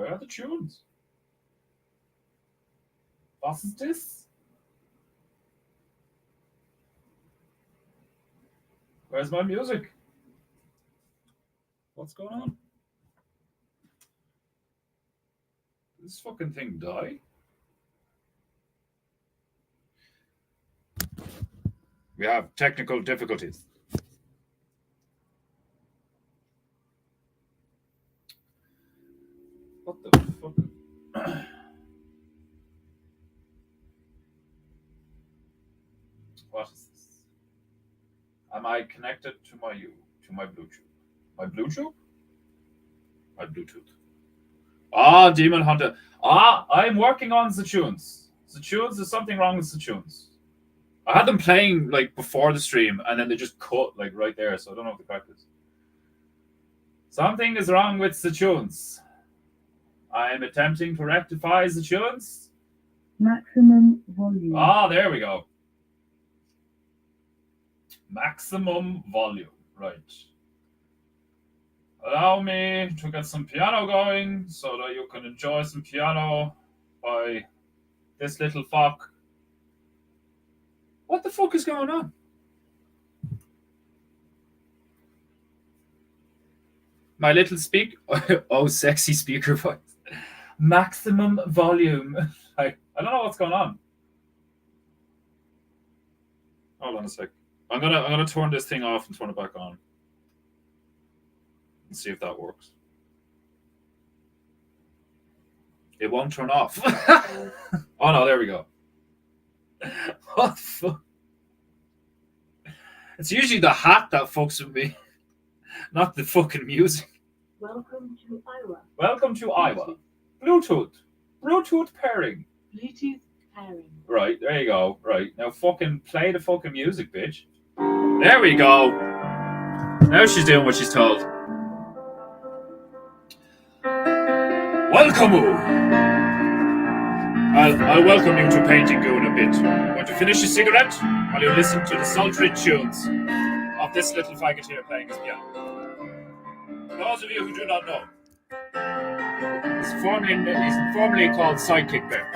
Where are the tunes? Was ist das? Where's my music? What's going on? Did this fucking thing die? We have technical difficulties. What the fuck? What is this? Am I connected to my Bluetooth? My Bluetooth? My Bluetooth. Ah, Demon Hunter. Ah, I'm working on the tunes. The tunes, there's something wrong with the tunes. I had them playing like before the stream and then they just cut like right there, so I don't know what the crack is. Something is wrong with the tunes. I am attempting to rectify the tunes. Maximum volume. Ah, there we go. Maximum volume. Right. Allow me to get some piano going so that you can enjoy some piano by this little fuck. What the fuck is going on? My little oh, sexy speaker voice. Maximum volume. I don't know what's going on. Hold on a sec. I'm gonna turn this thing off and turn it back on. And see if that works. It won't turn off. Oh no, there we go. What the fuck? It's usually the hat that fucks with me, not the fucking music. Welcome to Iowa. Welcome to Iowa. Bluetooth. Bluetooth pairing. Bluetooth pairing. Right, there you go. Right, now fucking play the fucking music, bitch. There we go. Now she's doing what she's told. Welcome. I'll welcome you to PEINTEINGU in a bit. I'm going to finish a cigarette while you listen to the sultry tunes of this little faggot here playing his piano. For those of you who do not know, he's formerly called Sidekick Bear.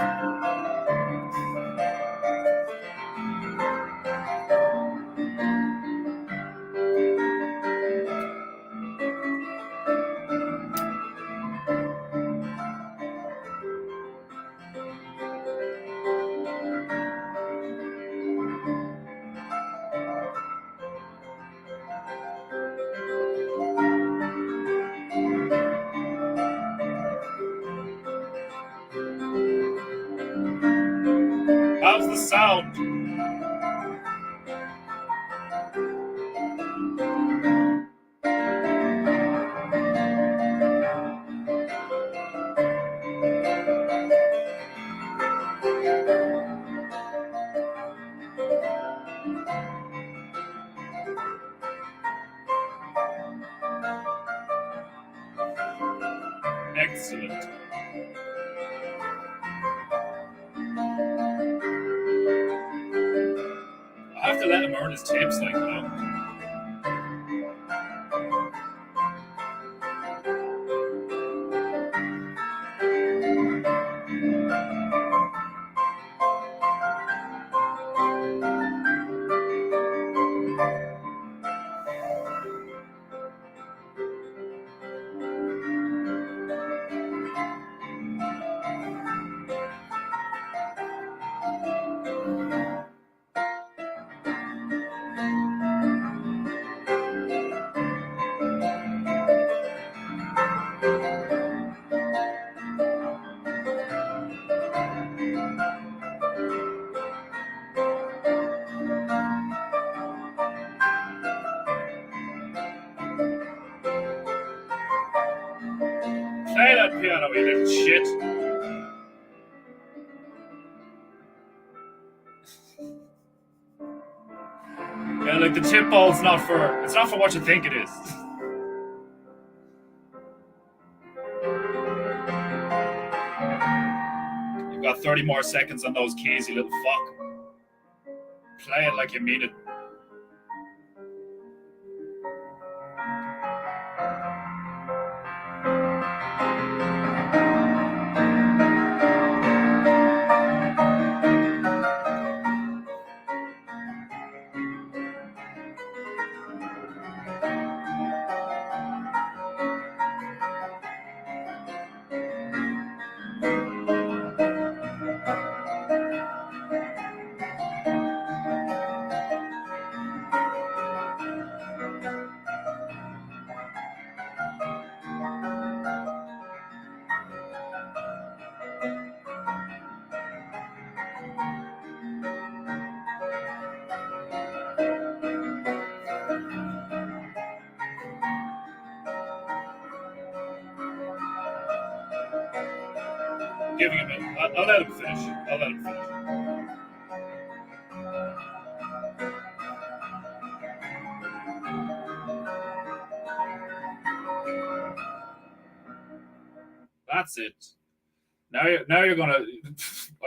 How's the sound? Excellent. I have to let him earn his tips, like, you know. Play that piano, you little shit. Yeah, like the tip ball's not for what you think it is. You've got 30 more seconds on those keys, you little fuck. Play it like you mean it. giving him a... I'll let him finish. I'll let him finish. That's it. Now you're gonna...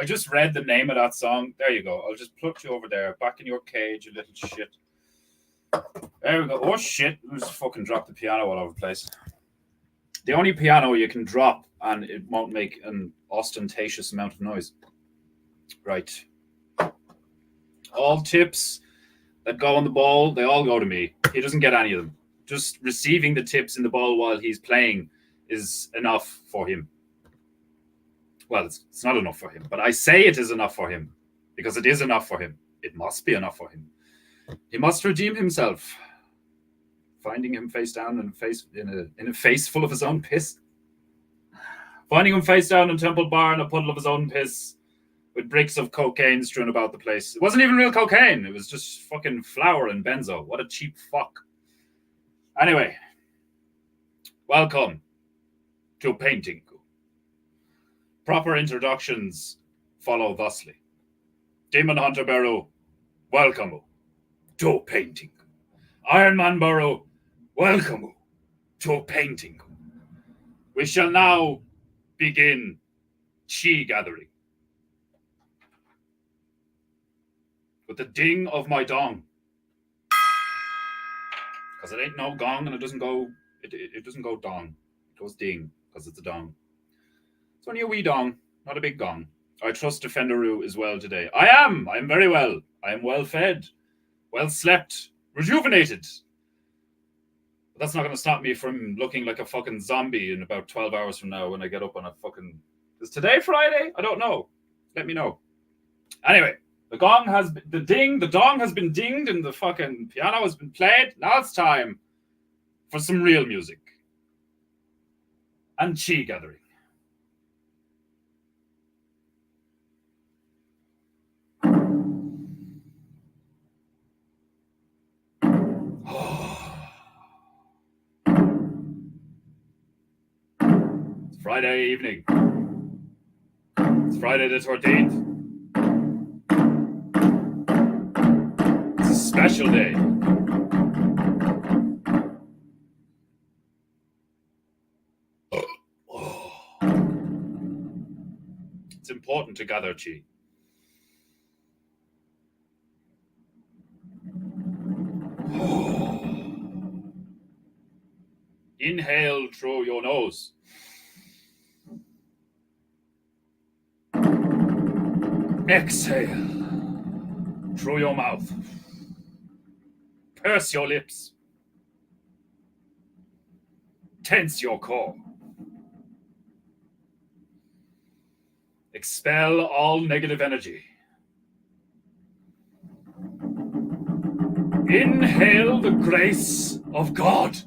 I just read the name of that song. There you go. I'll just put you over there, back in your cage, you little shit. There we go. Oh shit! I just fucking dropped the piano all over the place. The only piano you can drop and it won't make an ostentatious amount of noise. Right. All tips that go on the ball, they all go to me. He doesn't get any of them. Just receiving the tips in the ball while he's playing is enough for him. Well, it's not enough for him, but I say it is enough for him because it is enough for him. It must be enough for him. He must redeem himself. Finding him face down in a face full of his own piss. Finding him face down in Temple Bar in a puddle of his own piss with bricks of cocaine strewn about the place. It wasn't even real cocaine. It was just fucking flour and benzo. What a cheap fuck. Anyway, welcome to PEINTEINGU. Proper introductions follow thusly. Demon Hunter Beru, welcome to PEINTEINGU. Iron Man Beru, welcome to PEINTEINGU. We shall now begin chi gathering. With the ding of my dong. Because it ain't no gong and it doesn't go dong. It goes ding because it's a dong. It's only a wee dong, not a big gong. I trust Defenderoo is well today. I am very well. I am well fed, well slept, rejuvenated. But that's not going to stop me from looking like a fucking zombie in about 12 hours from now when I get up on a fucking... Is today Friday? I don't know. Let me know. Anyway, the dong has been dinged and the fucking piano has been played. Now it's time for some real music. And chi gathering. It's Friday evening. It's Friday the 13th. It's a special day. It's important to gather chi. Inhale through your nose. Exhale through your mouth. Purse your lips. Tense your core. Expel all negative energy. Inhale the grace of God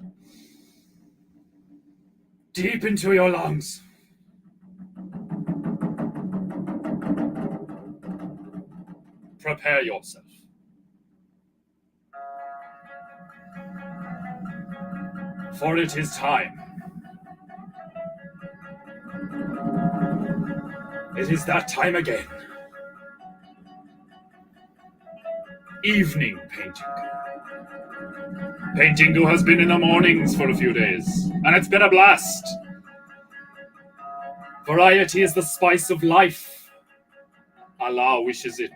deep into your lungs. Prepare yourself. For it is time. It is that time again. Evening painting. PEINTEINGU has been in the mornings for a few days, and it's been a blast. Variety is the spice of life. Allah wishes it.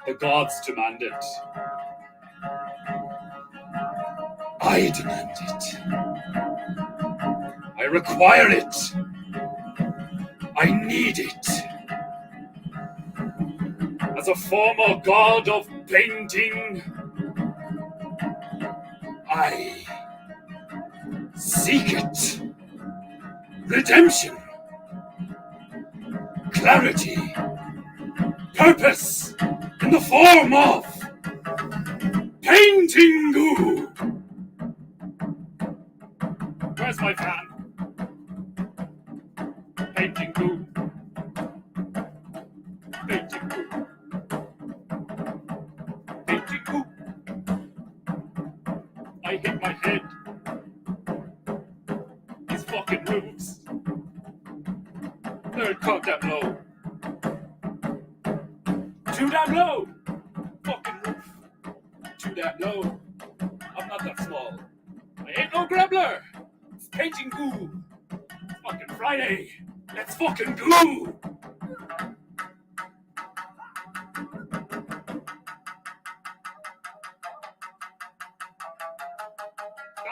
The gods demand it. I demand it. I require it. I need it. As a former god of painting, I seek it. Redemption. Clarity. Purpose. In the form of PEINTEINGU. Where's my fan? PEINTEINGU. PEINTEINGU. PEINTEINGU. I hit my head. These fucking moves. Third cut that low. Too damn low. Fucking roof. Too damn low. I'm not that small. I ain't no grubbler. It's painting goo. It's fucking Friday. Let's fucking goo.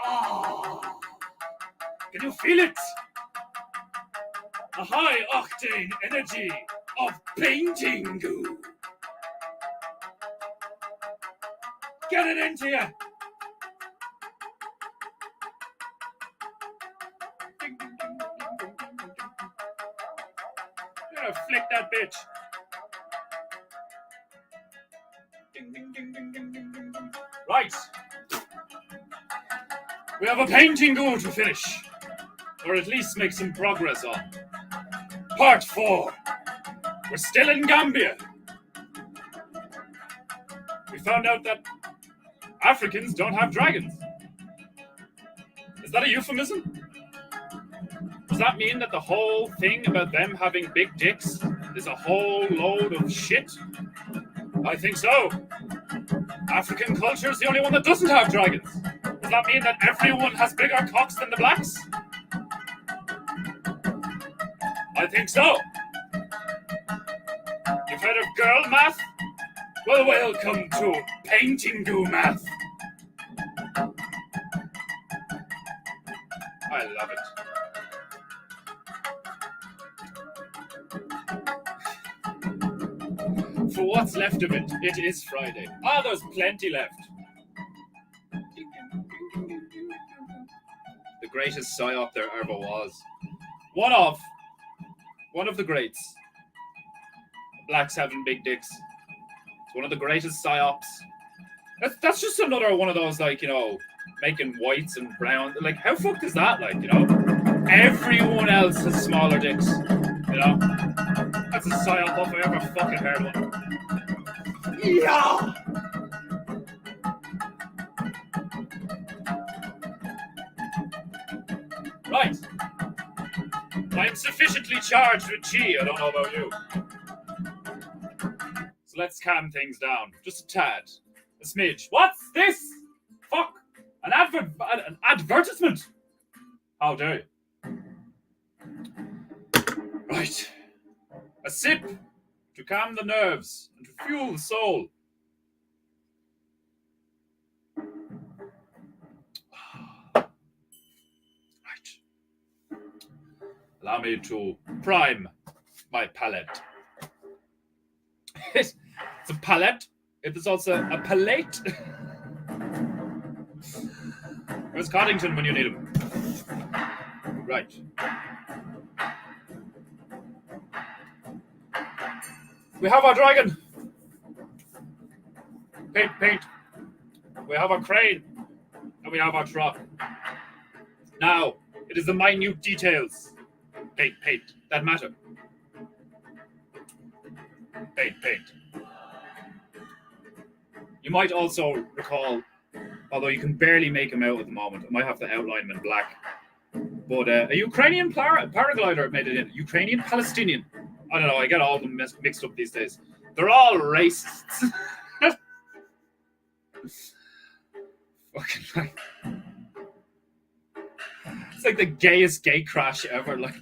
Ah, can you feel it? The high octane energy of painting goo. Get it into you. Ding, ding, ding, ding, ding, ding, ding, ding. Gonna flick that bitch. Ding, ding, ding, ding, ding, ding, ding, ding. Right. We have a painting goo to finish, or at least make some progress on. Part 4. We're still in Gambia. We found out that Africans don't have dragons. Is that a euphemism? Does that mean that the whole thing about them having big dicks is a whole load of shit? I think so. African culture is the only one that doesn't have dragons. Does that mean that everyone has bigger cocks than the blacks? I think so. You've heard of girl math? Well, welcome to painting goo math. I love it. For what's left of it, it is Friday. Ah, there's plenty left. The greatest psyop there ever was. One of the greats. Blacks having big dicks. It's one of the greatest psyops. That's just another one of those, like, you know, making whites and brown. Like, how fucked is that? Like, you know, everyone else has smaller dicks. You know, that's a psyop if I ever fucking heard one. Yeah. Right. I am sufficiently charged with chi. I don't know about you. So let's calm things down. Just a tad. A smidge. What's this? Fuck. An advertisement. How dare you? Right. A sip to calm the nerves and to fuel the soul. Right. Allow me to prime my palate. It's a palette. It is also a palate. Where's Coddington when you need him? Right. We have our dragon. Paint. We have our crane. And we have our truck. Now, it is the minute details. Paint, that matter. Paint. You might also recall, although you can barely make him out at the moment, I might have to outline him in black, but a Ukrainian paraglider made it in. Ukrainian Palestinian. I don't know, I get all of them mixed up these days. They're all racists. Fucking like, it's like the gayest gay crash ever. Like,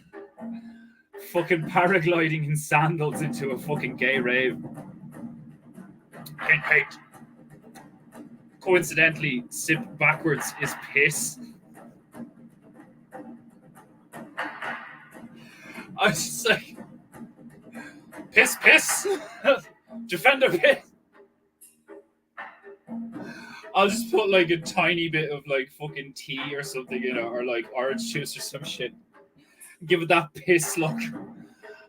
fucking paragliding in sandals into a fucking gay rave. Paint. Coincidentally, sip backwards is piss. I was just like, piss. Defender piss. I'll just put like a tiny bit of like fucking tea or something in it, or like orange juice or some shit. Give it that piss look.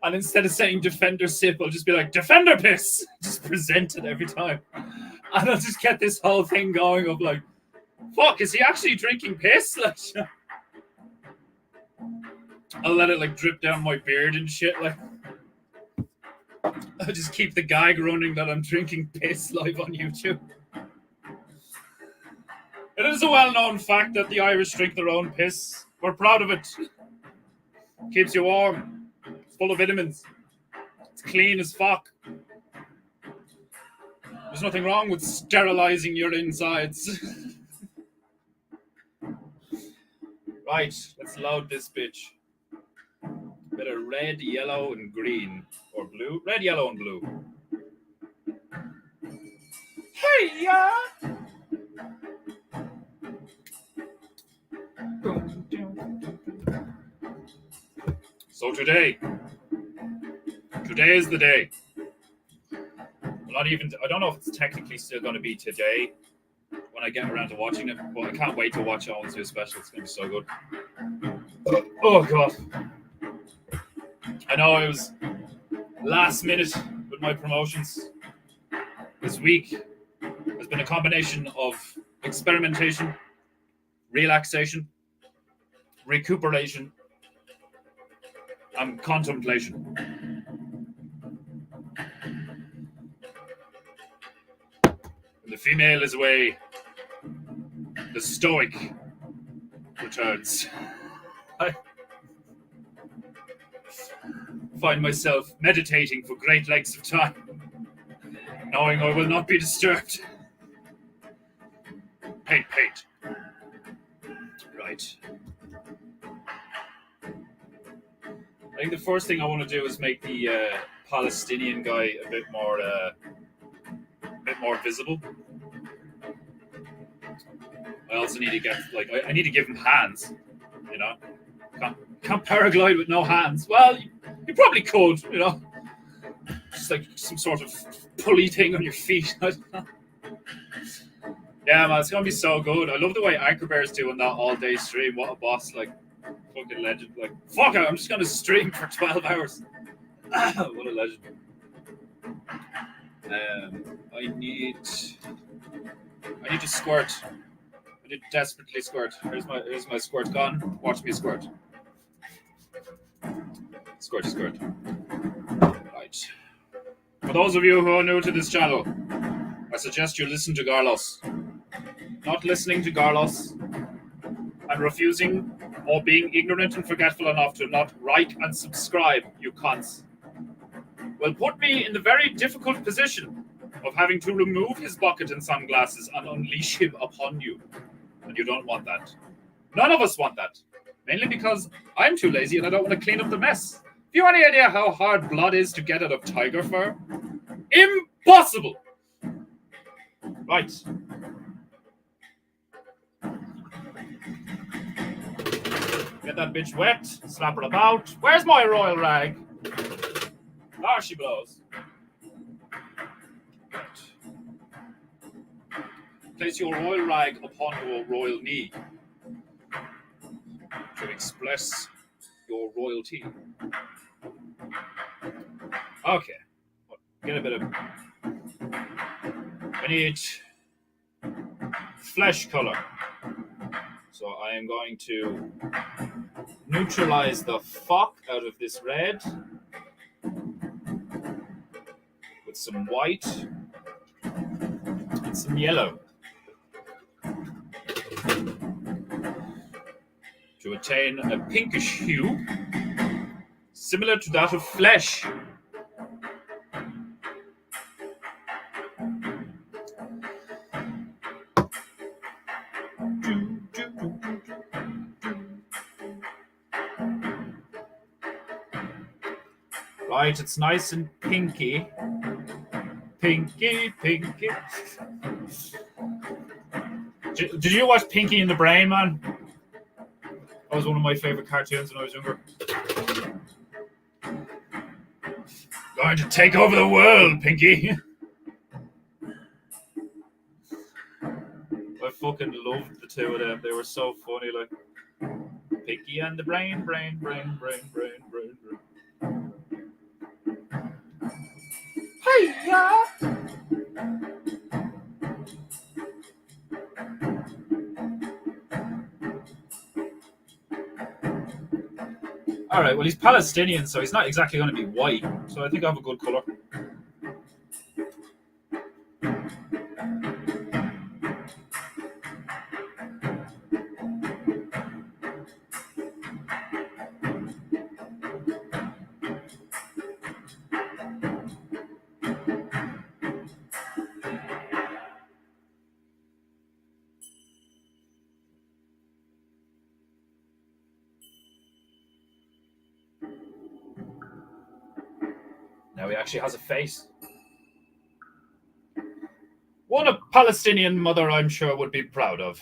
And instead of saying defender sip, I'll just be like, defender piss. Just present it every time. And I'll just get this whole thing going of like, fuck, is he actually drinking piss? Like, I'll let it like drip down my beard and shit. Like, I'll just keep the gag running that I'm drinking piss live on YouTube. It is a well-known fact that the Irish drink their own piss. We're proud of it. Keeps you warm. full of vitamins. It's clean as fuck. There's nothing wrong with sterilizing your insides. Right, let's load this bitch. Bit of red, yellow, and green. Or blue. Red, yellow, and blue. Hey, yeah! So today is the day. I don't know if it's technically still going to be today when I get around to watching it, but I can't wait to watch Owen's new special. It's going to be so good. Oh, God. I know it was last minute with my promotions. This week has been a combination of experimentation, relaxation, recuperation, and contemplation. When the female is away, the stoic returns. I find myself meditating for great lengths of time, knowing I will not be disturbed. Paint. Right. I think the first thing I want to do is make the Palestinian guy a bit more visible. I also need to get I need to give him hands. You know, can't paraglide with no hands. Well, you probably could. You know, just like some sort of pulley thing on your feet. Yeah, man, it's gonna be so good. I love the way Anchor Bear's doing that all day stream. What a boss! Like, fucking legend. Like, fuck it, I'm just gonna stream for 12 hours. What a legend. I need to squirt. I need to desperately squirt. Here's my squirt gun. Watch me squirt. Squirt. Right. For those of you who are new to this channel, I suggest you listen to Carlos. Not listening to Carlos and refusing or being ignorant and forgetful enough to not like and subscribe, you cunts, will put me in the very difficult position of having to remove his bucket and sunglasses and unleash him upon you. And you don't want that. None of us want that. Mainly because I'm too lazy and I don't want to clean up the mess. Have you any idea how hard blood is to get out of tiger fur? Impossible! Right. Get that bitch wet, slap her about. Where's my royal rag? There she blows. Right. Place your royal rag upon your royal knee to express your royalty. Okay. Get a bit of... I need flesh color. So I am going to neutralize the fuck out of this red with some white and some yellow to attain a pinkish hue similar to that of flesh. Right, it's nice and pinky. Pinky. Did you watch Pinky and the Brain, man? That was one of my favorite cartoons when I was younger. Going to take over the world, Pinky. I fucking loved the two of them. They were so funny, like Pinky and the Brain. Hey, yeah. All right, well, he's Palestinian, so he's not exactly going to be white. So I think I have a good color. Now he actually has a face. One a Palestinian mother, I'm sure, would be proud of.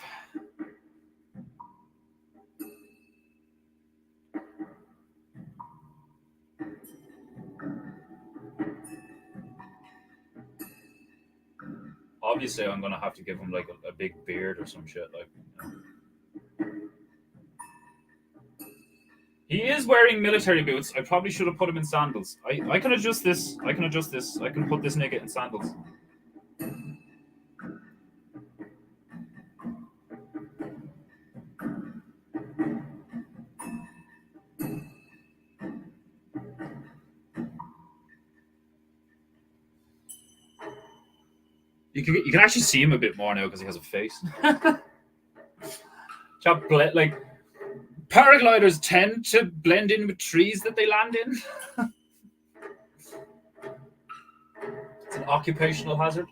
Obviously, I'm gonna have to give him like a big beard or some shit. Like, he is wearing military boots. I probably should have put him in sandals. I can adjust this. I can adjust this. I can put this nigga in sandals. You can actually see him a bit more now because he has a face. Like, paragliders tend to blend in with trees that they land in. It's an occupational hazard.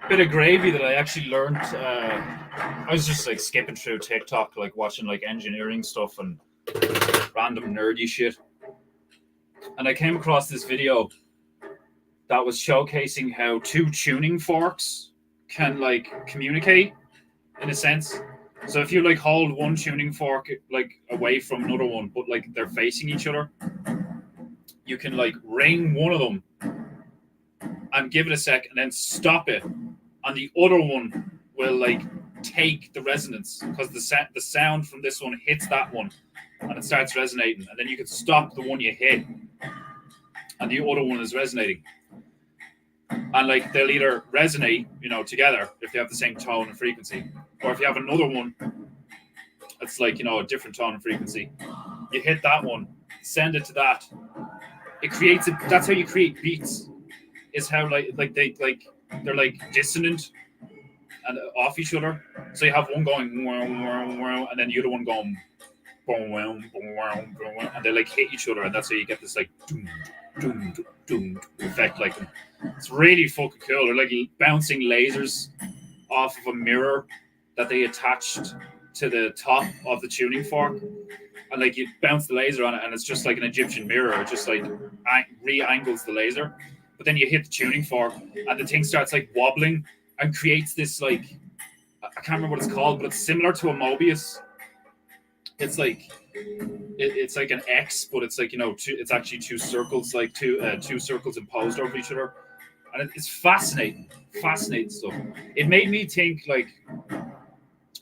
Bit of gravy that I actually learned. I was just like skipping through TikTok, like watching like engineering stuff and random nerdy shit. And I came across this video that was showcasing how two tuning forks can like communicate in a sense. So if you like hold one tuning fork like away from another one, but like they're facing each other, you can like ring one of them and give it a sec and then stop it, and the other one will like take the resonance because the sound from this one hits that one and it starts resonating, and then you can stop the one you hit and the other one is resonating. And like they'll either resonate, together if they have the same tone and frequency, or if you have another one it's like, a different tone and frequency, you hit that one, send it to that, it creates it. That's how you create beats, is how like they're like dissonant and off each other. So you have one going and then the other one going and they like hit each other, and that's how you get this like doom effect. Like, it's really fucking cool. They're like bouncing lasers off of a mirror that they attached to the top of the tuning fork, and like you bounce the laser on it and it's just like an Egyptian mirror. It just like re-angles the laser, but then you hit the tuning fork and the thing starts like wobbling and creates this like, I can't remember what it's called, but it's similar to a Mobius. It's like it's like an X, but it's like, it's actually two circles, like two circles imposed over each other, and it's fascinating stuff. It made me think, like,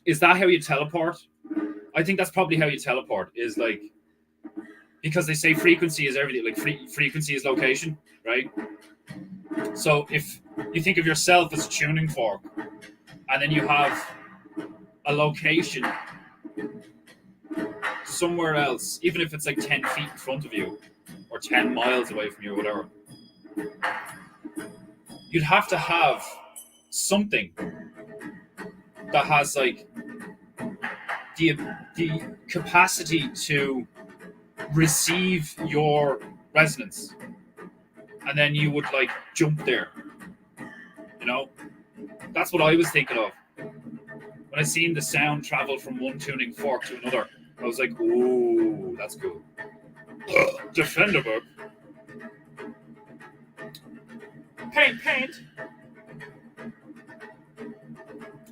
is that how you teleport? I think that's probably how you teleport, is like, because they say frequency is everything, like frequency is location, right? So if you think of yourself as a tuning fork, and then you have a location somewhere else, even if it's like 10 feet in front of you or 10 miles away from you or whatever, you'd have to have something that has like the capacity to receive your resonance, and then you would like jump there. That's what I was thinking of when I seen the sound travel from one tuning fork to another. I was like, ooh, that's cool. Defendable. Paint.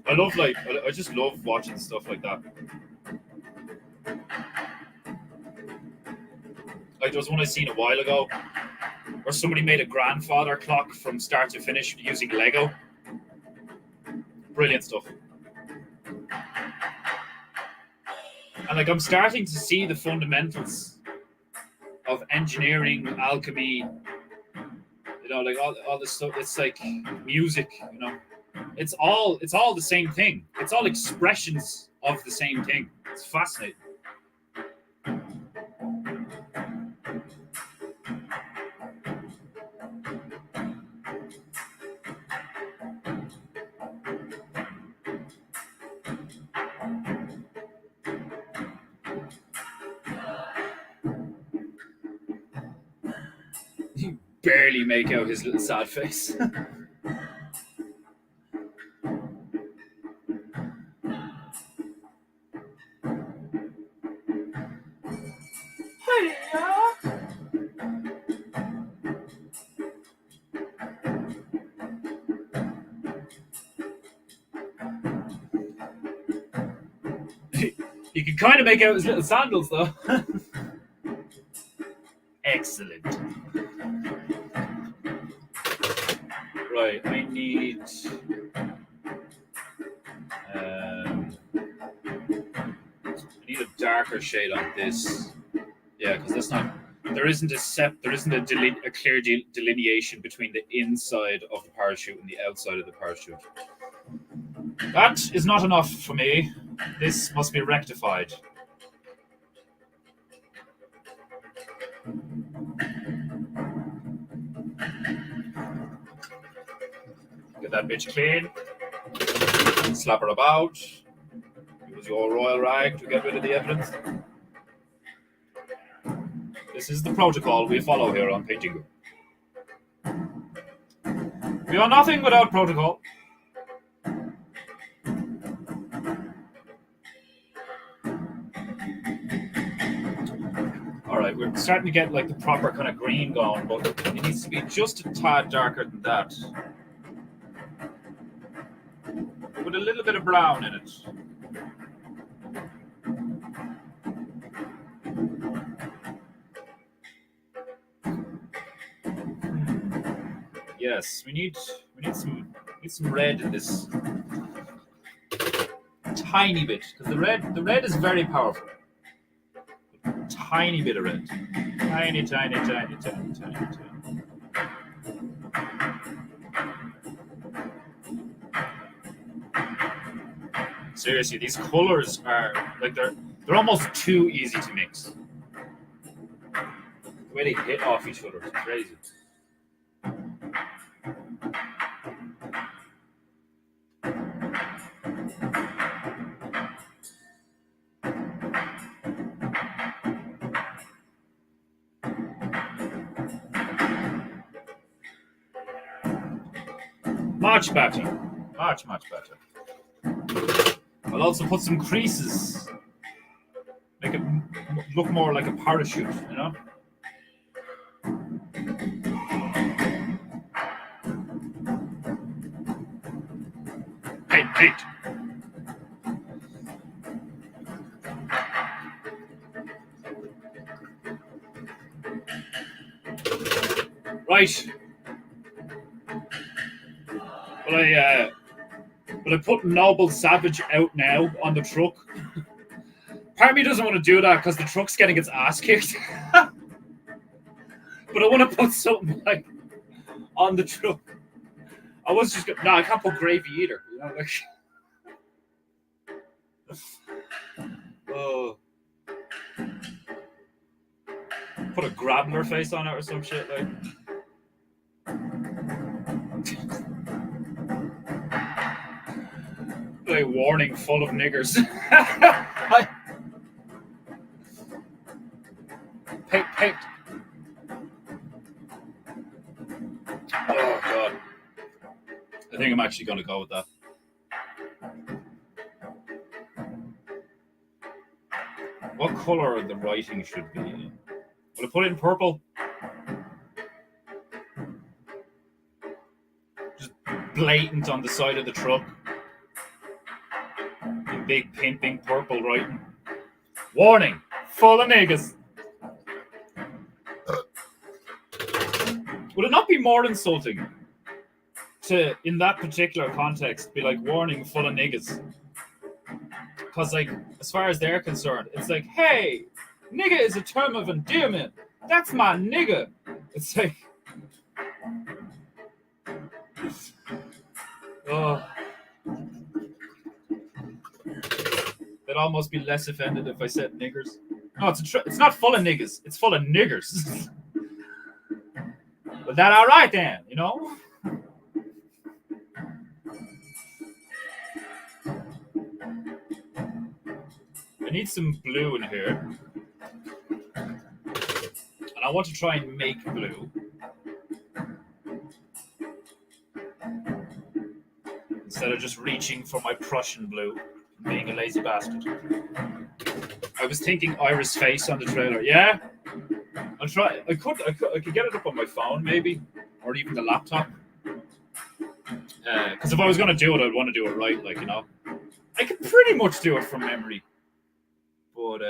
I just love watching stuff like that. Like, there was one I seen a while ago where somebody made a grandfather clock from start to finish using Lego. Brilliant stuff. And like, I'm starting to see the fundamentals of engineering, alchemy, like all this stuff. It's like music, It's all the same thing. It's all expressions of the same thing. It's fascinating. You barely make out his little sad face. You can kind of make out his little sandals, though. Excellent. Right, I need. I need a darker shade on this. Yeah, because that's not. There isn't a clear delineation between the inside of the parachute and the outside of the parachute. That is not enough for me. This must be rectified. Get that bitch clean. Slap her about. Use your royal rag to get rid of the evidence. This is the protocol we follow here on PEINTEINGU. We are nothing without protocol. Alright, we're starting to get like the proper kind of green going, but it needs to be just a tad darker than that. With a little bit of brown in it. Yes, we need some red in this tiny bit, because the red is very powerful. Tiny bit of red. Tiny. Seriously, these colors are like they're almost too easy to mix. The way they hit off each other is crazy. Much better. Much better. I'll also put some creases. Make it look more like a parachute, you know? Paint. Right. Will I put Noble Savage out now on the truck? Part of me doesn't want to do that because the truck's getting its ass kicked. But I want to put something like on the truck. I was just going, no, I can't put gravy either. You know, like. Oh. Put a Grabbler face on it or some shit like. Like warning full of niggers. Paint. Oh god. I think I'm actually gonna go with that. What colour the writing should be? Will I put it in purple? Just blatant on the side of the truck. In big pimping purple writing. Warning! Full of niggas. Would it not be more insulting to, in that particular context, be like, warning, full of niggas? Because, like, as far as they're concerned, it's like, hey, nigga is a term of endearment. That's my nigga. It's like, oh. They'd almost be less offended if I said niggers. No, it's not full of niggas. It's full of niggers. But that all right then, you know? I need some blue in here. And I want to try and make blue. Instead of just reaching for my Prussian blue. Being a lazy bastard. I was thinking Ira's face on the trailer. Yeah, I'll try. I could get it up on my phone maybe, or even the laptop. Because if I was gonna do it, I'd want to do it right. Like, you know, I could pretty much do it from memory, but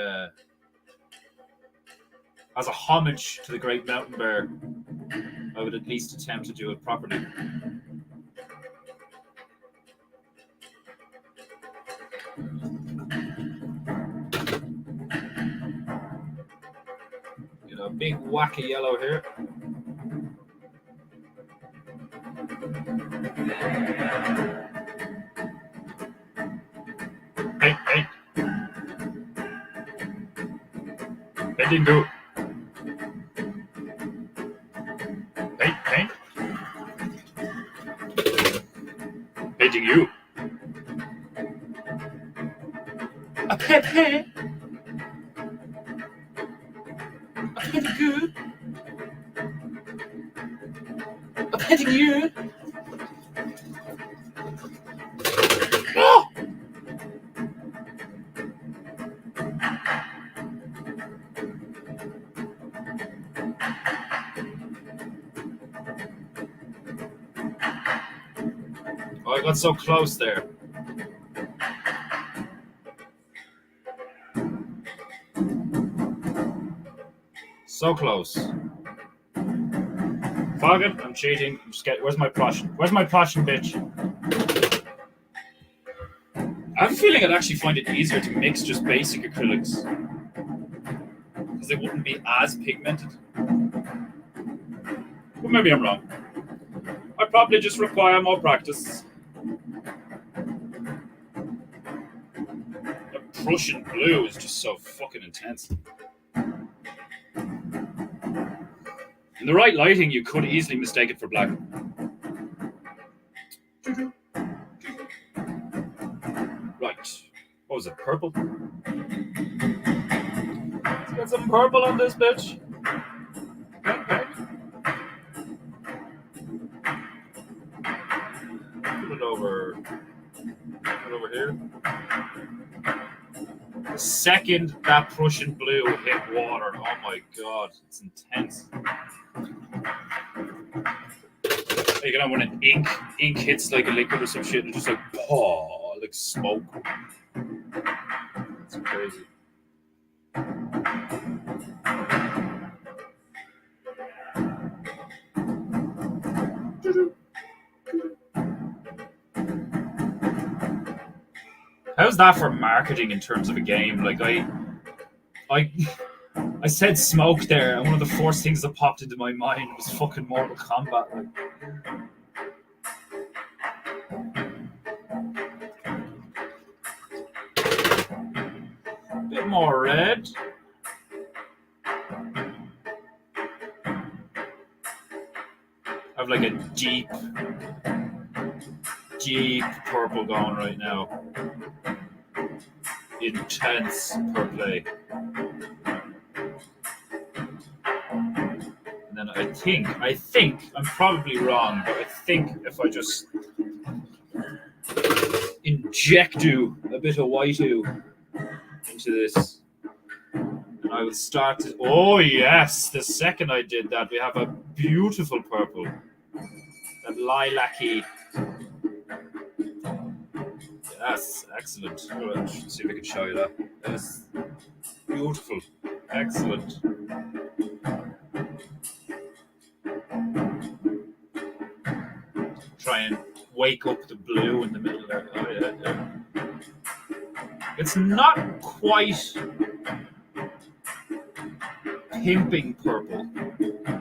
as a homage to the great mountain bear, I would at least attempt to do it properly. You know, big wacky yellow here. Hey. PEINTEINGU. Hey. PEINTEINGU. A Pepe. A PEINTEINGU. A PEINTEINGU. Oh! Oh, I got so close there. So close. Fuck it, I'm cheating. I'm scared. Where's my Prussian? Where's my Prussian, bitch? I have a feeling I'd actually find it easier to mix just basic acrylics. Because they wouldn't be as pigmented. But maybe I'm wrong. I probably just require more practice. The Prussian blue is just so fucking intense. In the right lighting, you could easily mistake it for black. Right. What was it? Purple? Let's get some purple on this bitch. Okay. Put it over here. The second that Prussian blue hit water, oh my god, it's intense. You know when an ink hits like a liquid or some shit and just like like smoke. It's crazy. How's that for marketing in terms of a game? Like I said smoke there, and one of the first things that popped into my mind was fucking Mortal Kombat. Like, a bit more red. I have like a deep purple going right now. Intense purple. And then I think, I'm probably wrong, but I think if I just inject a bit of white into this, and I would start to, oh yes, the second I did that, we have a beautiful purple. That lilac-y. Yes, excellent. Let's see if I can show you that. Yes. Beautiful. Excellent. Try and wake up the blue in the middle there. Oh, yeah. It's not quite pimping purple,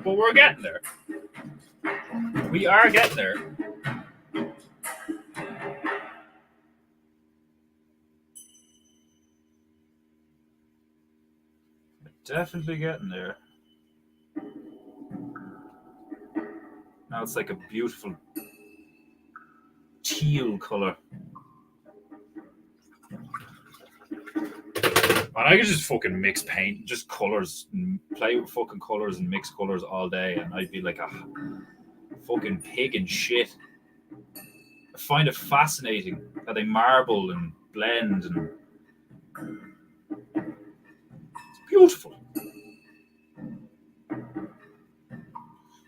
but we're getting there. We are getting there. Definitely getting there. Now it's like a beautiful teal color. And I could just fucking mix paint, just colors, and play with fucking colors and mix colors all day, and I'd be like a fucking pig in shit. find it fascinating how they marble and blend, and it's beautiful.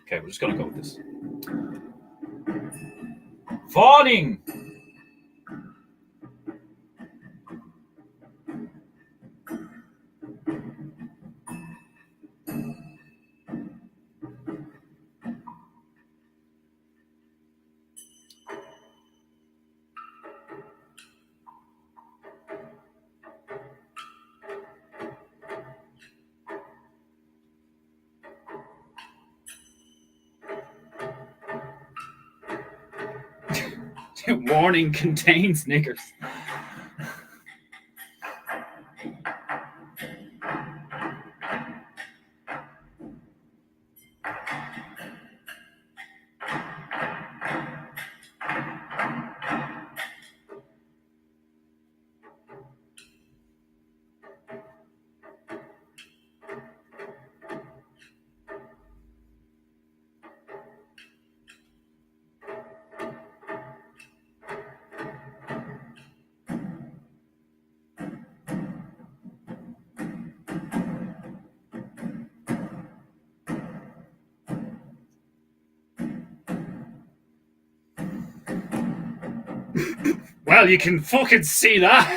Okay, we're just gonna go with this. Fawning. Warning contains niggers. Well, you can fucking see that.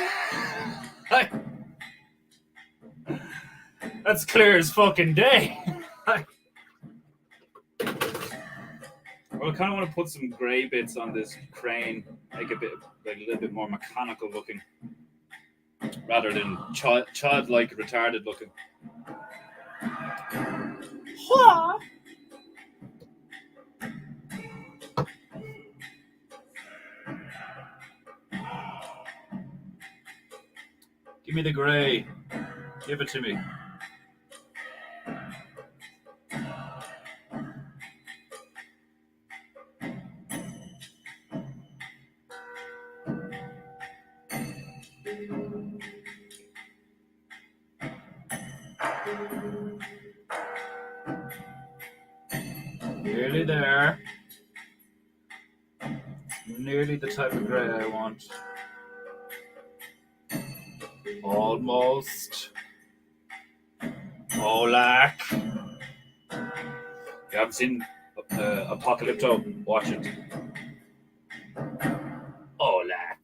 That's clear as fucking day. Well, I kind of want to put some grey bits on this crane, make it a little bit more mechanical looking, rather than childlike, retarded looking. Give me the grey. Give it to me. Nearly there. Nearly the type of grey I want. Almost. Olac. If you haven't seen Apocalypto, watch it. Olac.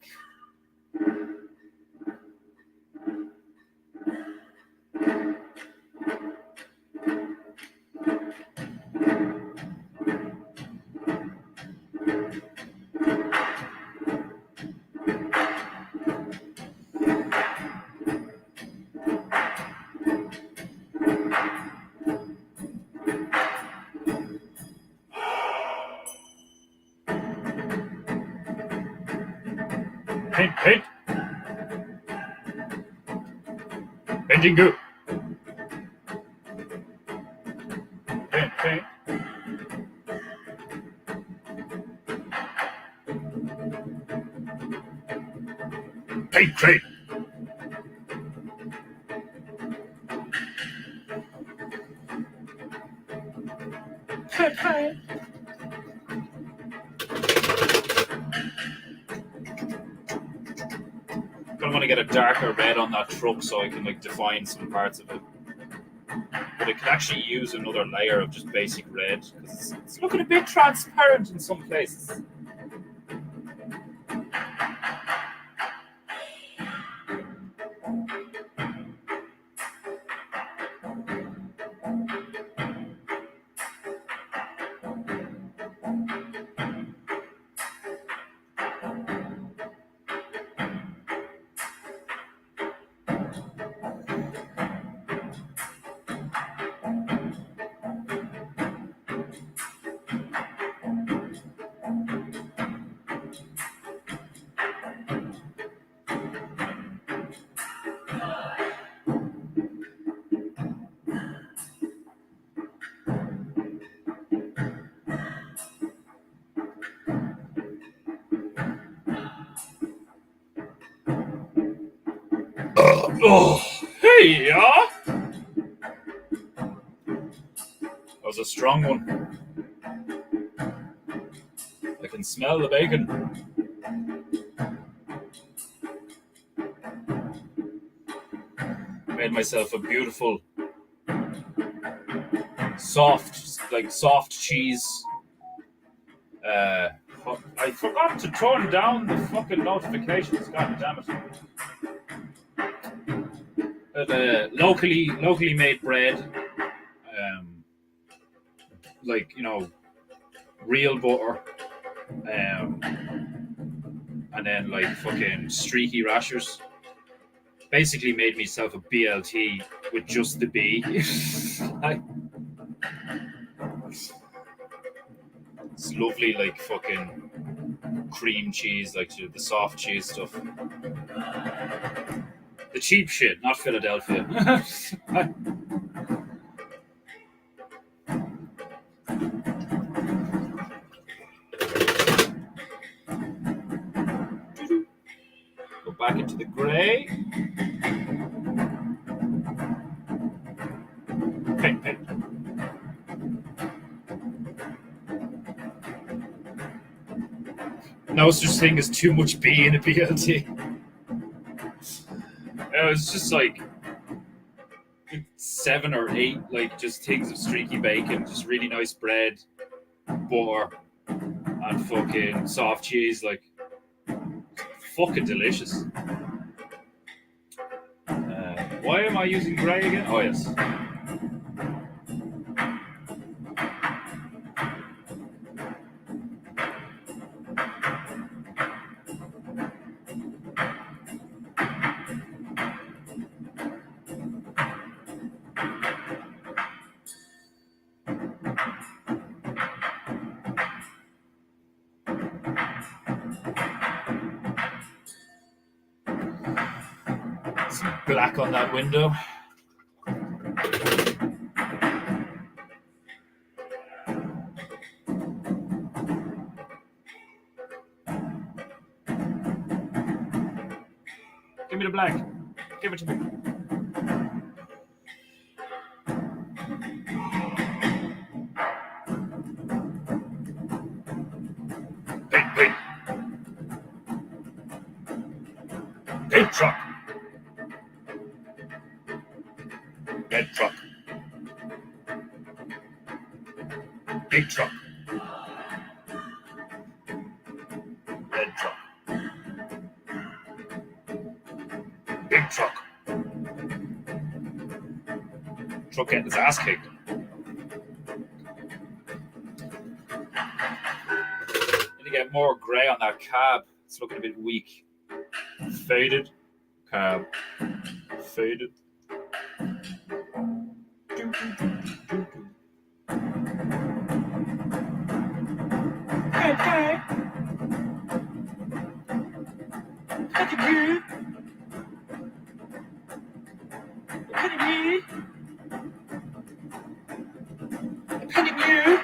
Paint. PEINTEINGU. Paint. Paint trade. Paint. I want to get a darker red on that truck so I can define some parts of it. But I could actually use another layer of just basic red because it's looking a bit transparent in some places. Oh, hey, yeah. That was a strong one. I can smell the bacon. Made myself a beautiful soft cheese. I forgot to turn down the fucking notifications. God damn it! Locally made bread, like real butter, and then like fucking streaky rashers. Basically, made myself a BLT with just the B. It's lovely, like fucking cream cheese, like the soft cheese stuff. The cheap shit, not Philadelphia. Go back into the grey. Paint. No such thing as too much B in a BLT. It's just like 7 or 8, like just things of streaky bacon, just really nice bread, butter, and fucking soft cheese, like fucking delicious. Why am I using grey again? Oh yes. Some black on that window. Give me the black. Give it to me. Paint. Paint truck. Red truck. Big truck. Red truck. Big truck. Truck getting his ass kicked. Need to get more grey on that cab. It's looking a bit weak. Faded. Cab. Faded. Okay. Look at you. Look at you. Look at you.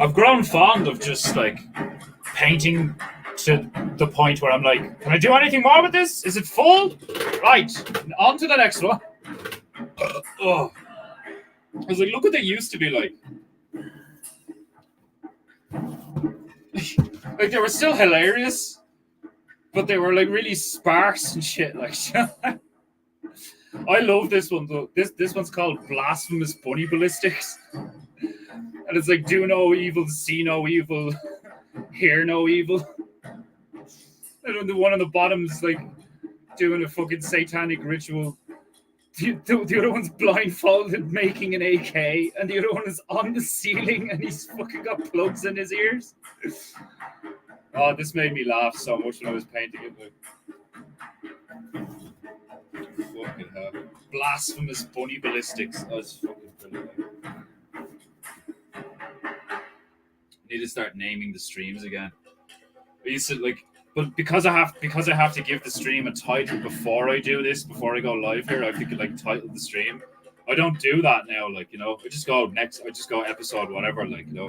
I've grown fond of just like painting to the point where I'm like, can I do anything more with this? Is it full? Right, on to the next one. I was like, look what they used to be like. Like they were still hilarious, but they were like really sparse and shit. Like, I love this one though. This one's called Blasphemous Bunny Ballistics, and it's like do no evil, see no evil, hear no evil. And the one on the bottom is like doing a fucking satanic ritual. The other one's blindfolded making an AK, and the other one is on the ceiling and he's fucking got plugs in his ears. Oh, this made me laugh so much when I was painting it. Fucking hell. Blasphemous Bunny Ballistics. Oh, it's fucking brilliant. I need to start naming the streams again. I used to like But because I have to give the stream a title before I do this, before I go live here, I have to like title the stream. I don't do that now, like, you know. I just go episode whatever, like, you know.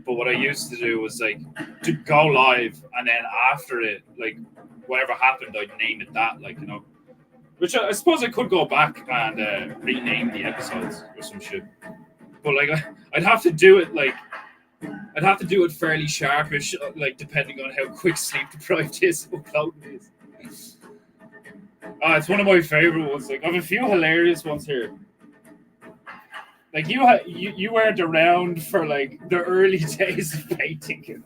But what I used to do was like to go live, and then after it, like whatever happened, I'd name it that, like, you know. Which I suppose I could go back and rename the episodes or some shit. But like I'd have to do it like I'd have to do it fairly sharpish, like depending on how quick sleep deprived this uploading is. It's one of my favorite ones. Like I have a few hilarious ones here. Like you weren't around for like the early days of painting.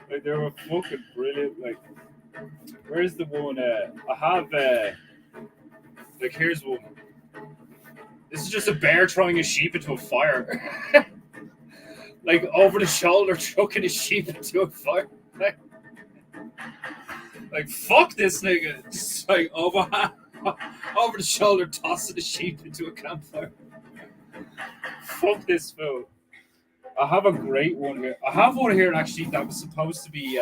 Like they were fucking brilliant. Like where's the one? I have like here's one. This is just a bear throwing a sheep into a fire. Like over the shoulder, chucking a sheep into a fire. Like fuck this nigga. Just like over the shoulder, tossing a sheep into a campfire. Fuck this fool. I have a great one here. I have one here actually that was supposed to be.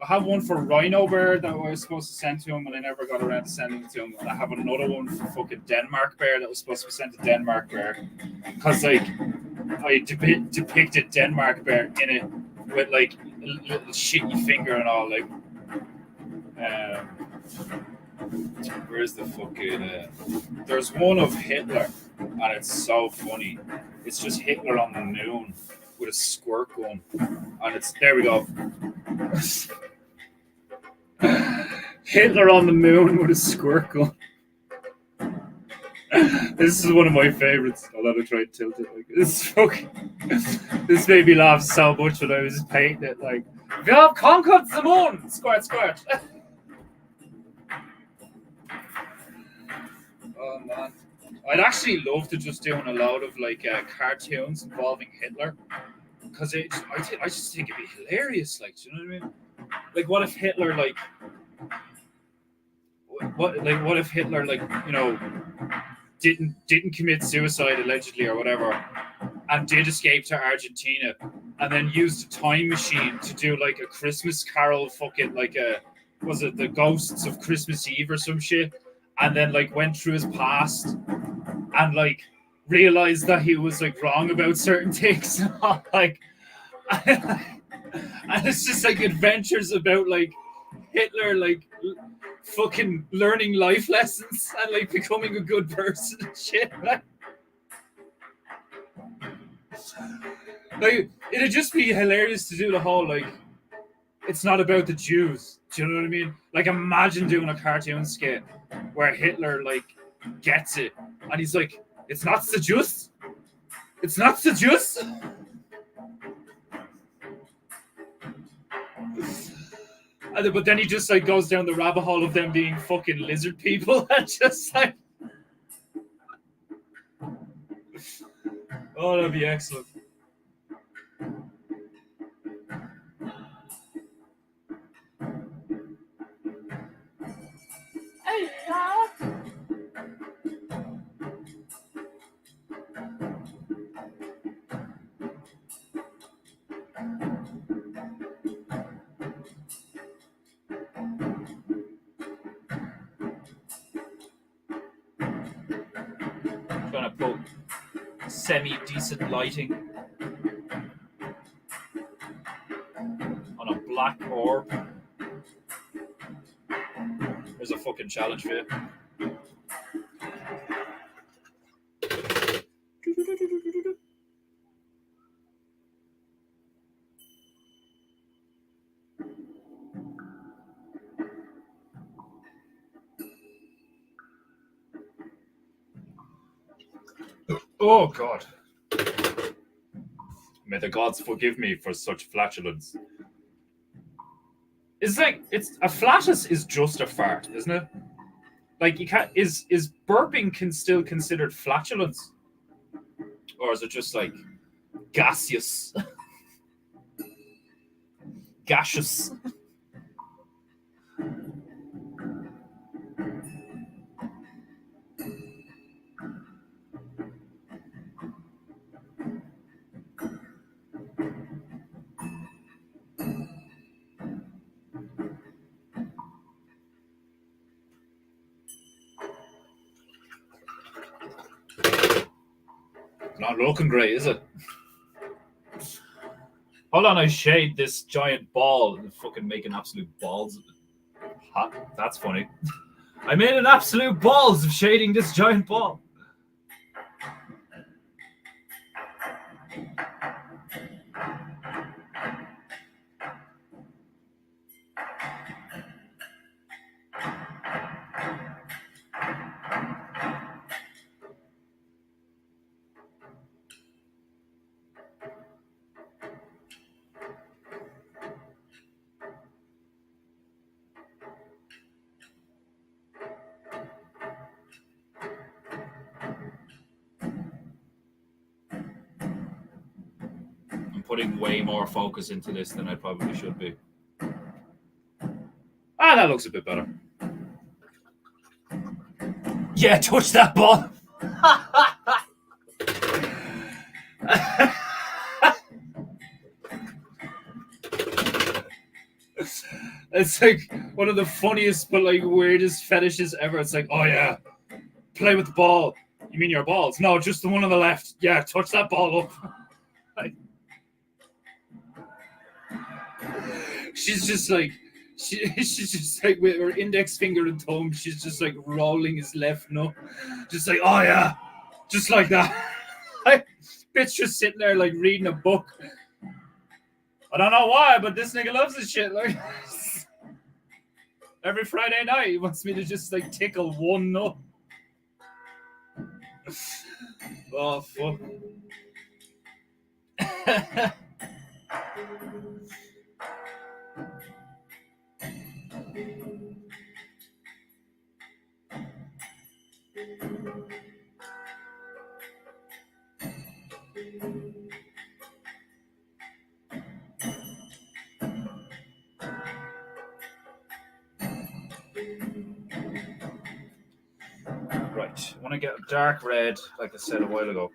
I have one for Rhino Bear that I was supposed to send to him, and I never got around to sending it to him. And I have another one for fucking Denmark Bear that was supposed to be sent to Denmark Bear, because like I depicted Denmark Bear in it with like a little shitty finger and all. Like, where's the fucking? There's one of Hitler, and it's so funny. It's just Hitler on the moon with a squirt gun, and it's there we go. Hitler on the moon with a squirt gun. This is one of my favorites. I'll let her try to tilt it. Like this made me laugh so much when I was painting it. Like, we have conquered the moon. Squirt, squirt. Oh man, I'd actually love to just do a load of like cartoons involving Hitler, because I just think it'd be hilarious. Like, do you know what I mean? Like, what if Hitler what if Hitler, like, you know, didn't commit suicide allegedly or whatever, and did escape to Argentina, and then used a time machine to do like a Christmas Carol, fucking like was it the Ghosts of Christmas Eve or some shit, and then like went through his past and like realized that he was like wrong about certain things, like. And it's just like adventures about like Hitler, like fucking learning life lessons and like becoming a good person and shit. Like it'd just be hilarious to do the whole like it's not about the Jews. Do you know what I mean? Like imagine doing a cartoon skit where Hitler like gets it and he's like, it's not the Jews. It's not the Jews. But then he just like goes down the rabbit hole of them being fucking lizard people and just like, oh, that'd be excellent. Hey, Dad. Trying to put semi-decent lighting on a black orb. There's a fucking challenge for you. Oh God. May the gods forgive me for such flatulence. It's like it's a flatus is just a fart, isn't it? Like you can't is burping still considered flatulence? Or is it just like gaseous? Gaseous. Not looking great, is it? Hold on, I shade this giant ball and fucking making absolute balls of it. Ha, that's funny. I made an absolute balls of shading this giant ball. I'm putting way more focus into this than I probably should be. Ah, that looks a bit better. Yeah, touch that ball. It's like one of the funniest but like weirdest fetishes ever. It's like, oh yeah, play with the ball. You mean your balls? No, just the one on the left. Yeah, touch that ball up. Like, she's just like she's just like with her index finger and thumb, she's just like rolling his left nut. Just like, oh yeah, just like that. Like, bitch just sitting there like reading a book. I don't know why, but this nigga loves this shit. Like every Friday night, he wants me to just like tickle one nut. Oh fuck. Right, I want to get a dark red, like I said a while ago,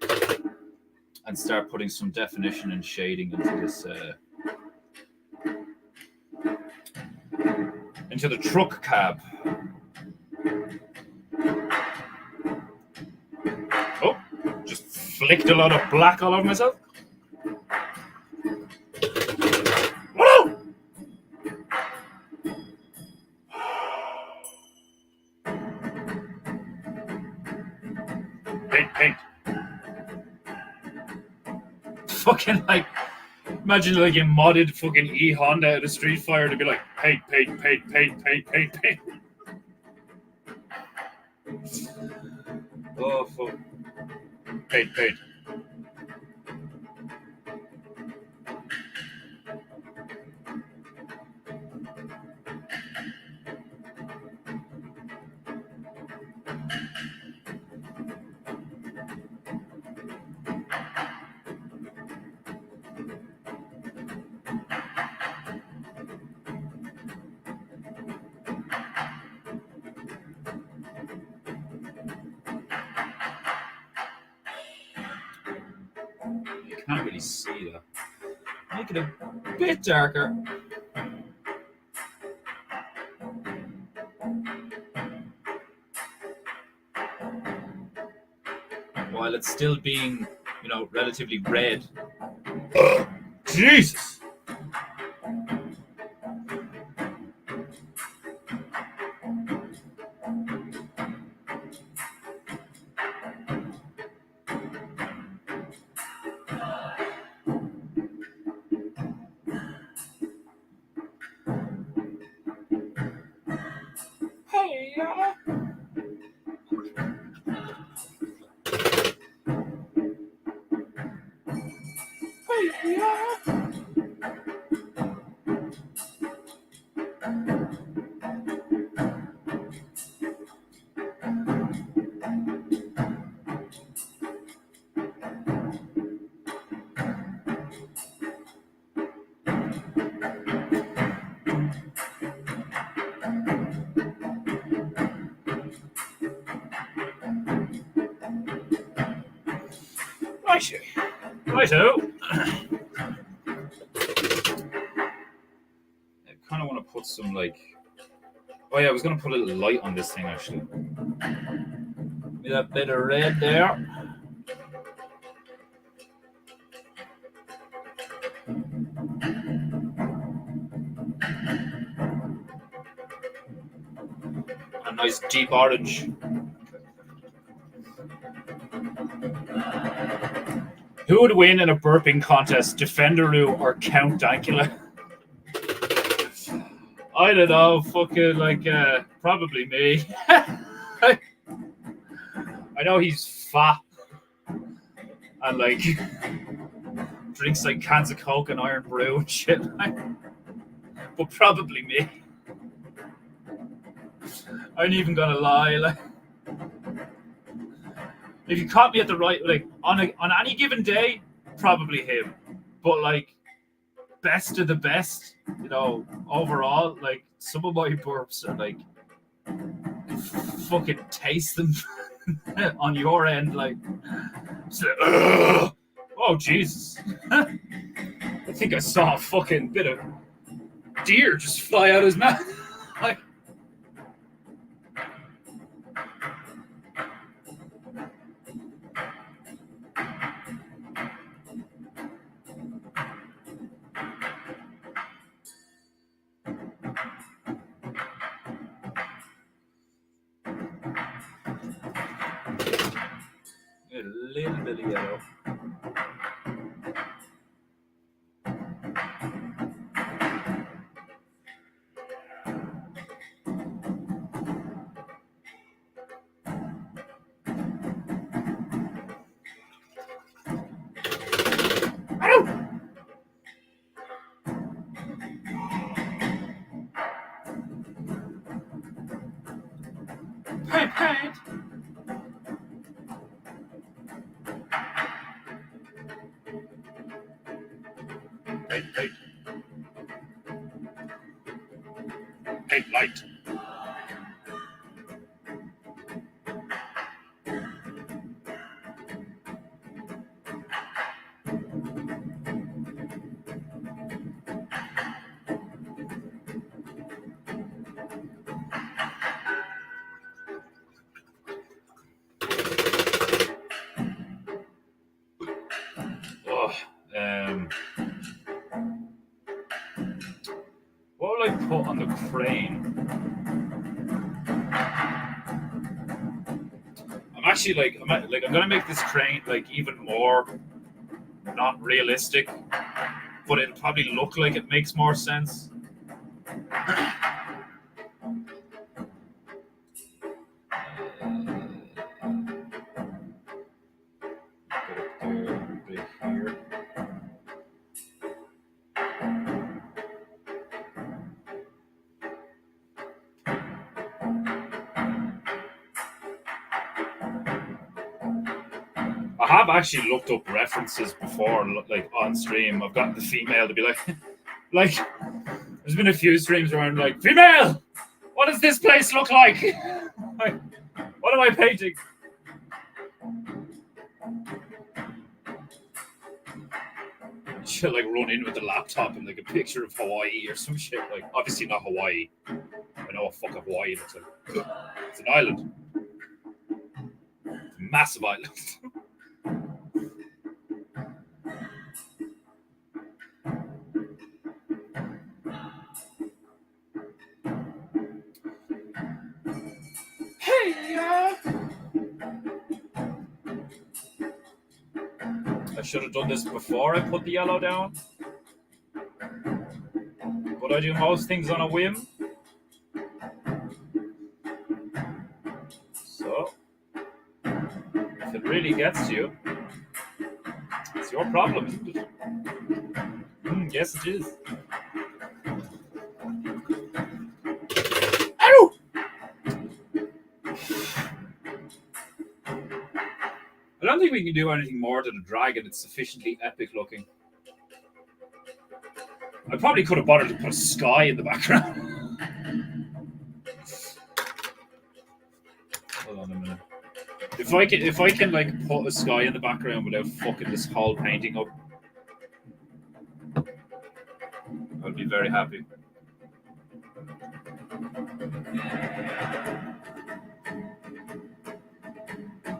and start putting some definition and shading into this, into the truck cab. Oh, just flicked a lot of black all over myself. Whoa! Paint. Fucking like, imagine like a modded fucking E Honda out of Street Fighter to be like, paint. Oh fuck. Paint. You can't really see that. Make it a bit darker. While it's still being, relatively red. Jesus! Righto. I kind of want to put some like. Oh yeah, I was gonna put a little light on this thing actually. With that bit of red there. A nice deep orange. Who would win in a burping contest, Defenderoo or Count Dankula? I don't know, fucking probably me. I know he's fat and like drinks like cans of Coke and Iron Brew and shit, but probably me. I ain't even gonna lie, like if you caught me at the right, like on any given day, probably him, but like best of the best, you know, overall, like some of my burps are like fucking taste them on your end, like, oh Jesus. I think I saw a fucking bit of deer just fly out of his mouth. Like, a little bit of yellow. Paint, paint. Paint, paint. Paint light. What will I put on the crane? I'm gonna make this crane like even more not realistic, but it'll probably look like it makes more sense. Here. I have actually looked up references before, like on stream. I've gotten the female to be like, there's been a few streams where I'm like, female, what does this place look like? Like, what am I painting? She'll like run in with the laptop and like a picture of Hawaii or some shit. Like, obviously not Hawaii. I know what fucking Hawaii looks like. It's an island. It's a massive island. I should have done this before I put the yellow down. But I do most things on a whim. So, if it really gets to you, it's your problem, isn't it? Yes, it is. Ow! I don't think we can do anything more than a dragon. It's sufficiently epic looking. I probably could have bothered to put a sky in the background. Hold on a minute. If I can like put a sky in the background without fucking this whole painting up, I'll be very happy.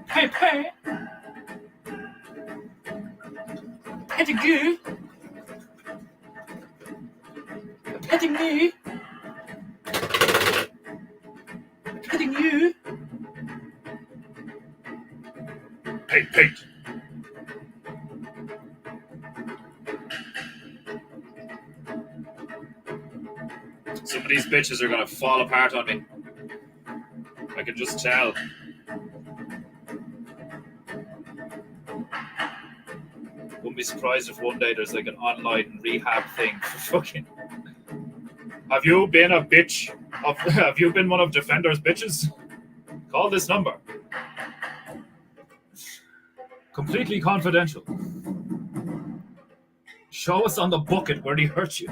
Hey, hey. Pettigrew. petting me. Petting you. Paint. Some of these bitches are gonna fall apart on me. I can just tell. Wouldn't be surprised if one day there's like an online rehab thing for fucking. Have you been a bitch? Have you been one of Defender's bitches? Call this number. Completely confidential. Show us on the bucket where he hurt you.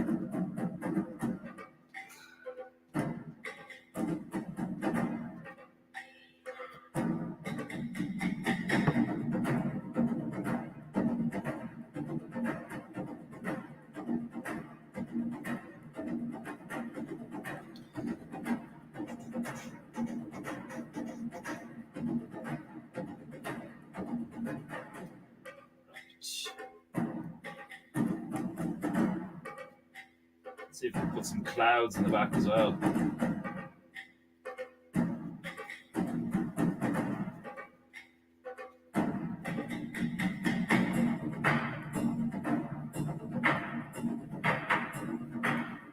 Let's see if we can put some clouds in the back as well.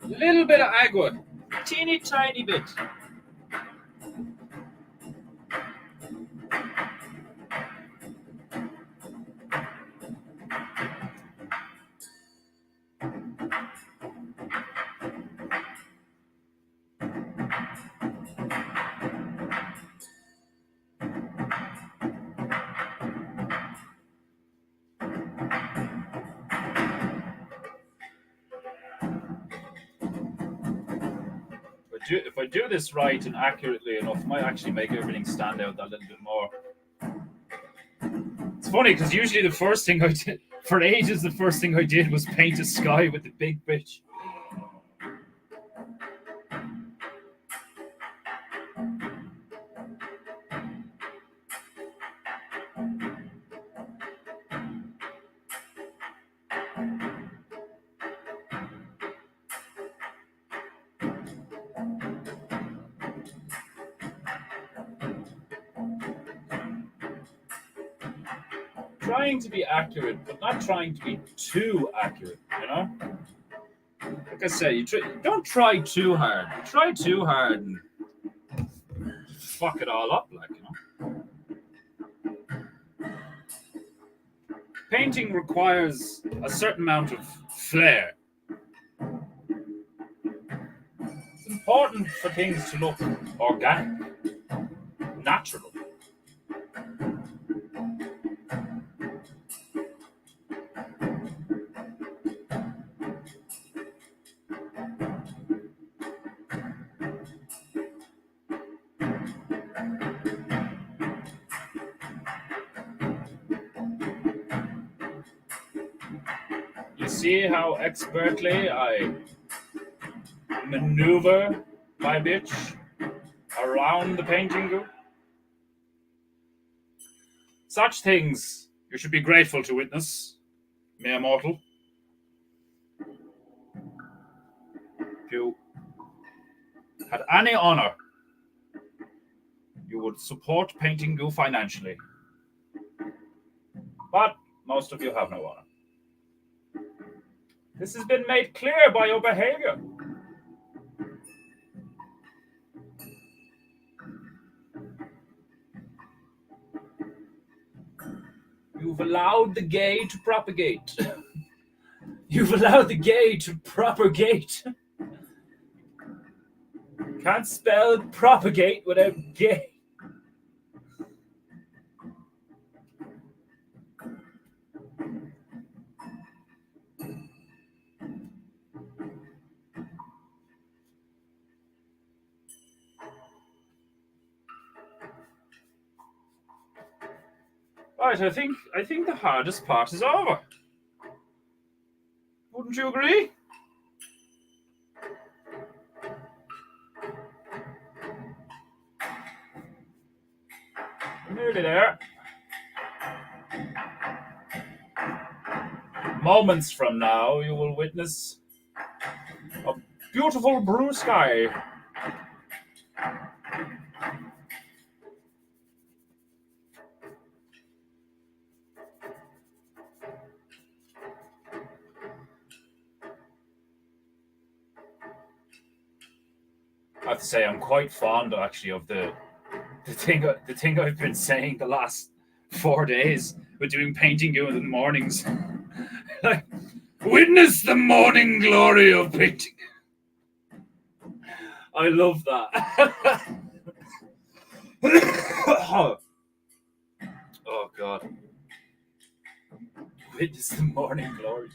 Little bit of agua, teeny tiny bit. If I do this right and accurately enough, it might actually make everything stand out that little bit more. It's funny because usually the first thing I did, for ages, the first thing I did was paint a sky with the big bitch. Trying to be accurate, but not trying to be too accurate, you know? Like I said, don't try too hard. Try too hard and fuck it all up, like, you know? Painting requires a certain amount of flair. It's important for things to look organic, natural. See how expertly I maneuver my bitch around the PEINTEINGU? Such things you should be grateful to witness, mere mortal. If you had any honor, you would support PEINTEINGU financially. But most of you have no honor. This has been made clear by your behavior. You've allowed the gay to propagate. You've allowed the gay to propagate. Can't spell propagate without gay. Right, I think the hardest part is over. Wouldn't you agree? Nearly there. Moments from now, you will witness beautiful blue sky. I have to say, I'm quite fond actually of the thing I've been saying the last 4 days with doing painting in the mornings. Like, witness the morning glory of painting. I love that. Oh God. Witness the morning glory.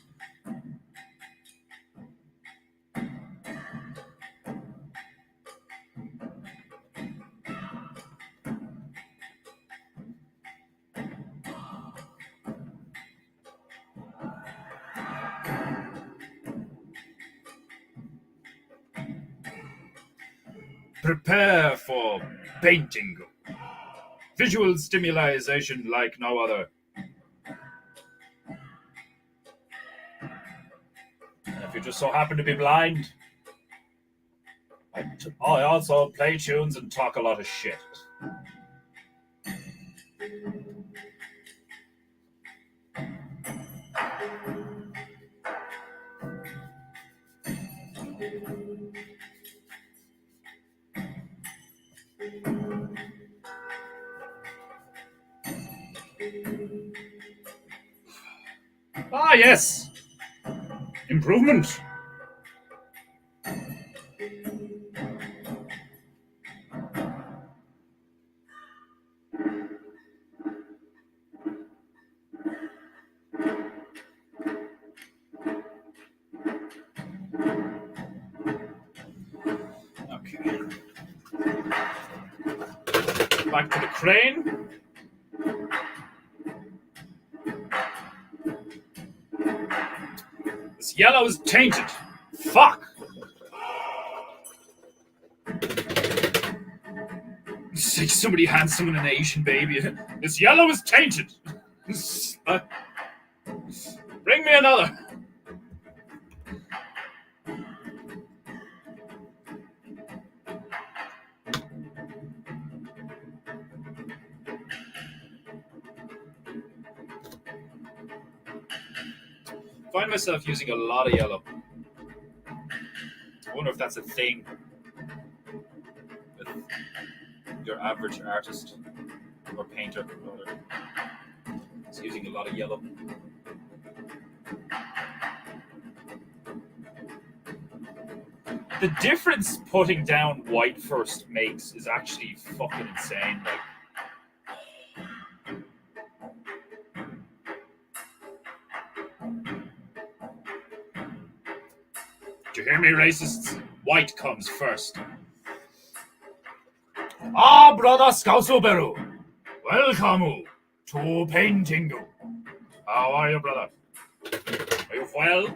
Prepare for painting. Visual stimulation like no other. And if you just so happen to be blind, I also play tunes and talk a lot of shit. Ah, yes. Improvement. Okay. Back to the crane. This yellow is tainted. Fuck. Somebody hands someone an Asian baby. This yellow is tainted. Bring me another. Find myself using a lot of yellow. I wonder if that's a thing with your average artist or painter. It's using a lot of yellow. The difference putting down white first makes is actually fucking insane. Like, do you hear me, racists? White comes first. Ah, brother Scousoberu, welcome to PEINTEINGU. How are you, brother? Are you well?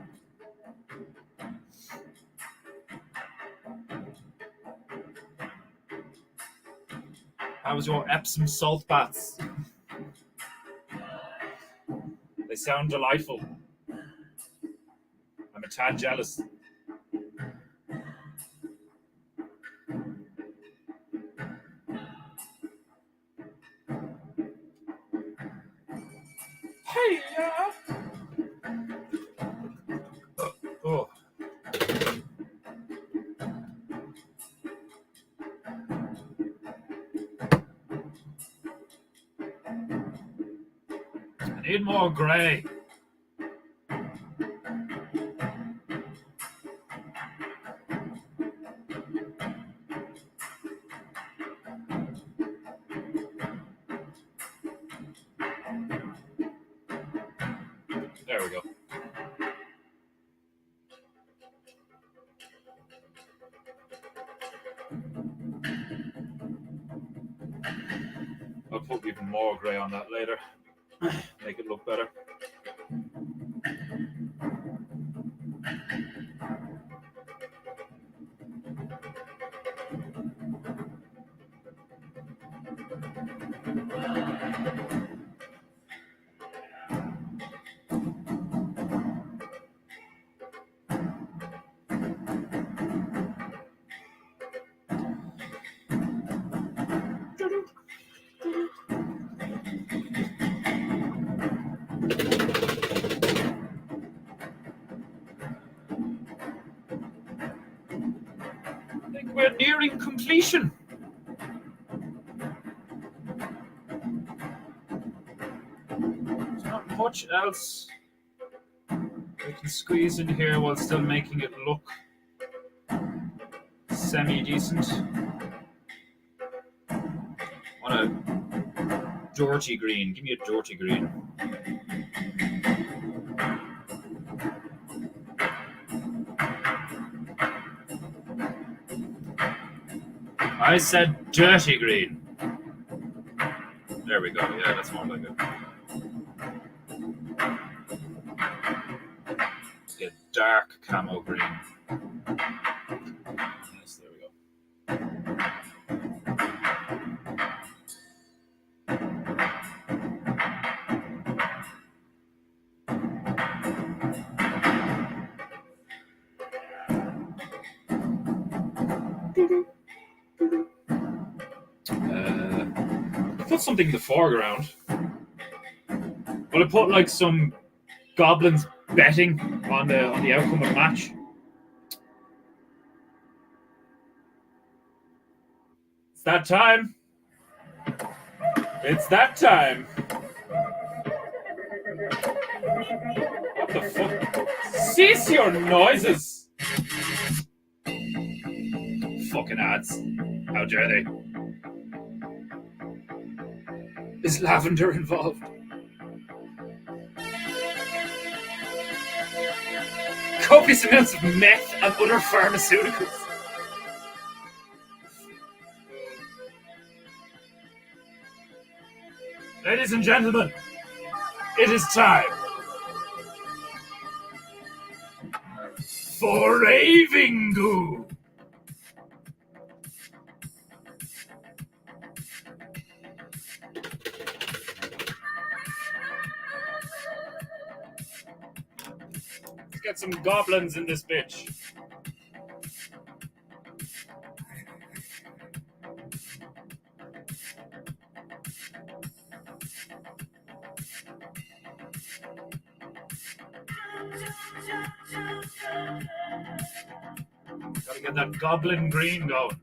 How's your Epsom salt baths? They sound delightful. I'm a tad jealous. Hey, oh. I need more grey. There we go. I'll put even more grey on that later. Make it look better. We're nearing completion. There's not much else we can squeeze in here while still making it look semi-decent. Want a Georgie green. Give me a Georgie green. I said dirty green. There we go. Yeah, that's more like it. Let's get dark camo green. Yes, there we go. Put something in the foreground. Well, I put like some goblins betting on the outcome of the match. It's that time. It's that time. What the fuck? Cease your noises! Fucking ads. How dare they? Is lavender involved? Copious amounts of meth and other pharmaceuticals. Ladies and gentlemen, it is time for PEINTEINGU. Let's get some goblins in this bitch. Gotta get that goblin green going.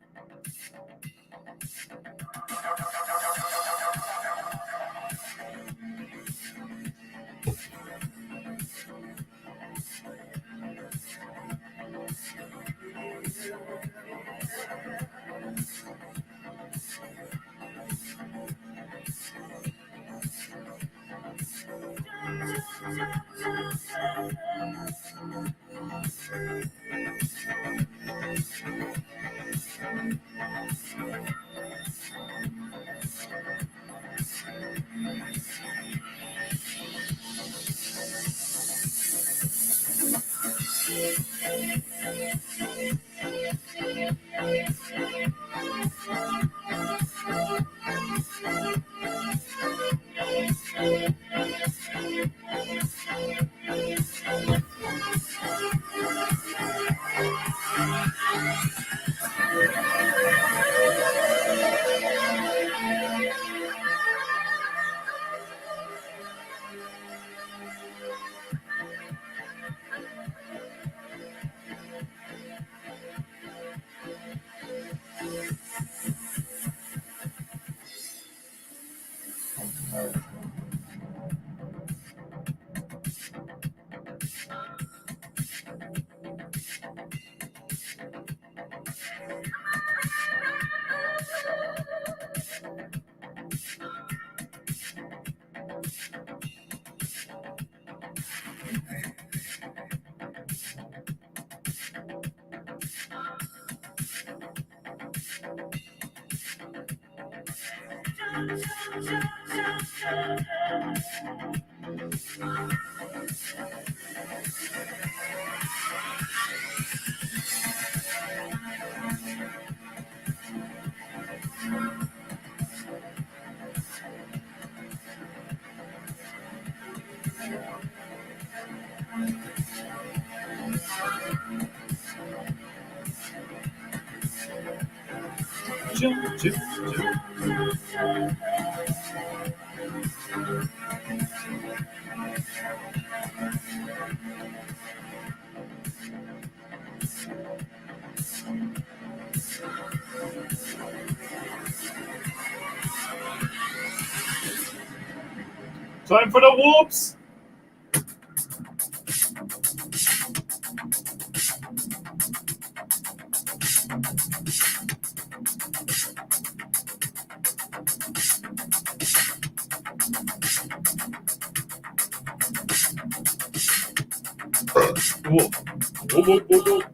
Time for the whoops. Whoop. Whoop, whoop, whoop, whoop.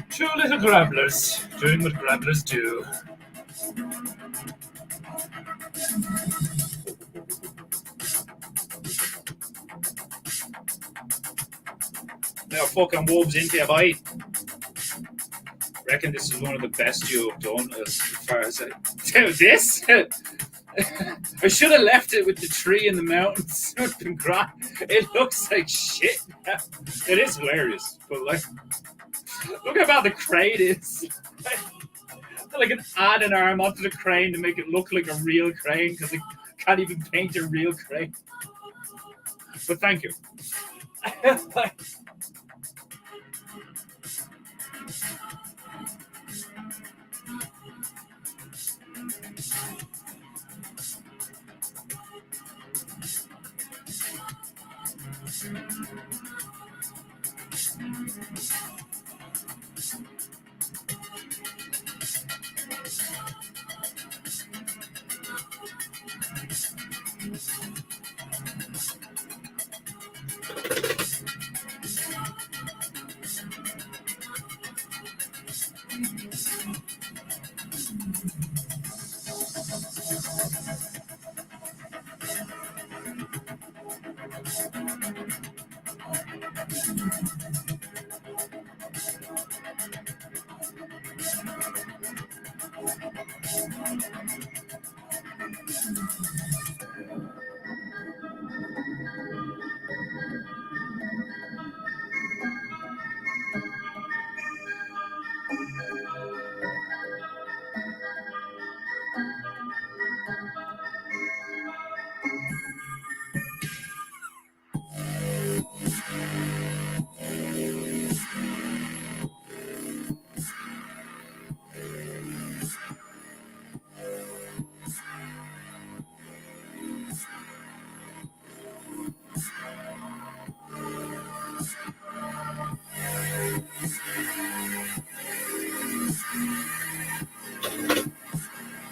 Two little grabblers doing what grabblers do. Now fucking wolves into your bite. Reckon this is one of the best you have done as far as I do this. I should have left it with the tree in the mountains. It would have been grand. It looks like shit now. It is hilarious, but like, look how bad the crane is. Like an add an arm onto the crane to make it look like a real crane because it can't even paint a real crane. But thank you.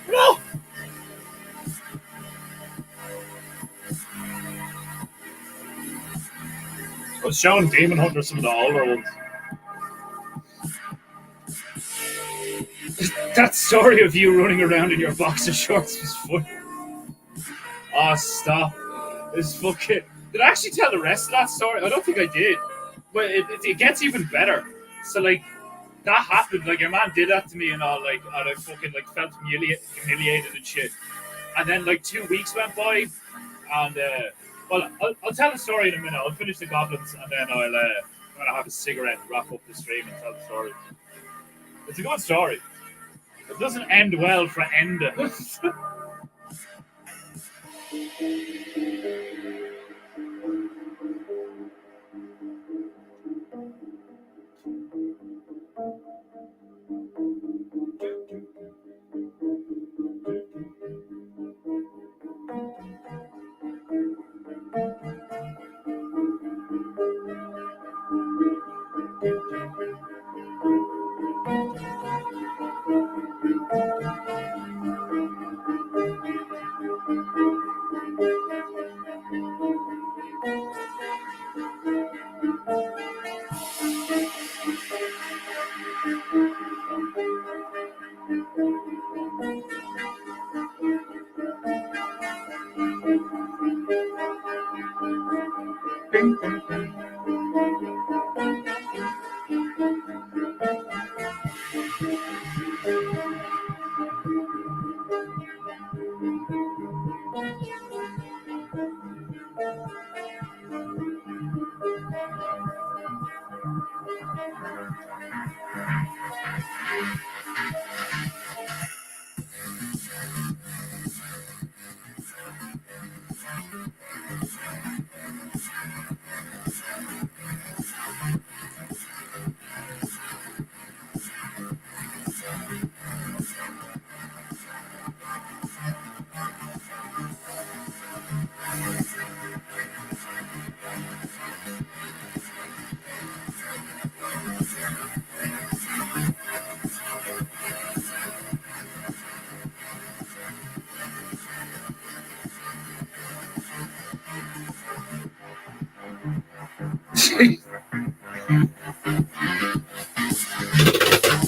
No! I was showing Demon Hunter some of the older ones. That story of you running around in your boxer shorts was funny. Oh, stop. It's fucking... Did I actually tell the rest of that story? I don't think I did. But it gets even better. So, like, that happened. Like, your man did that to me and all, like, and I fucking, like, felt humiliated and shit. And then, like, 2 weeks went by, and, well, I'll tell the story in a minute. I'll finish the goblins, and then I'm gonna have a cigarette and wrap up the stream and tell the story. It's a good story. It doesn't end well for Enda.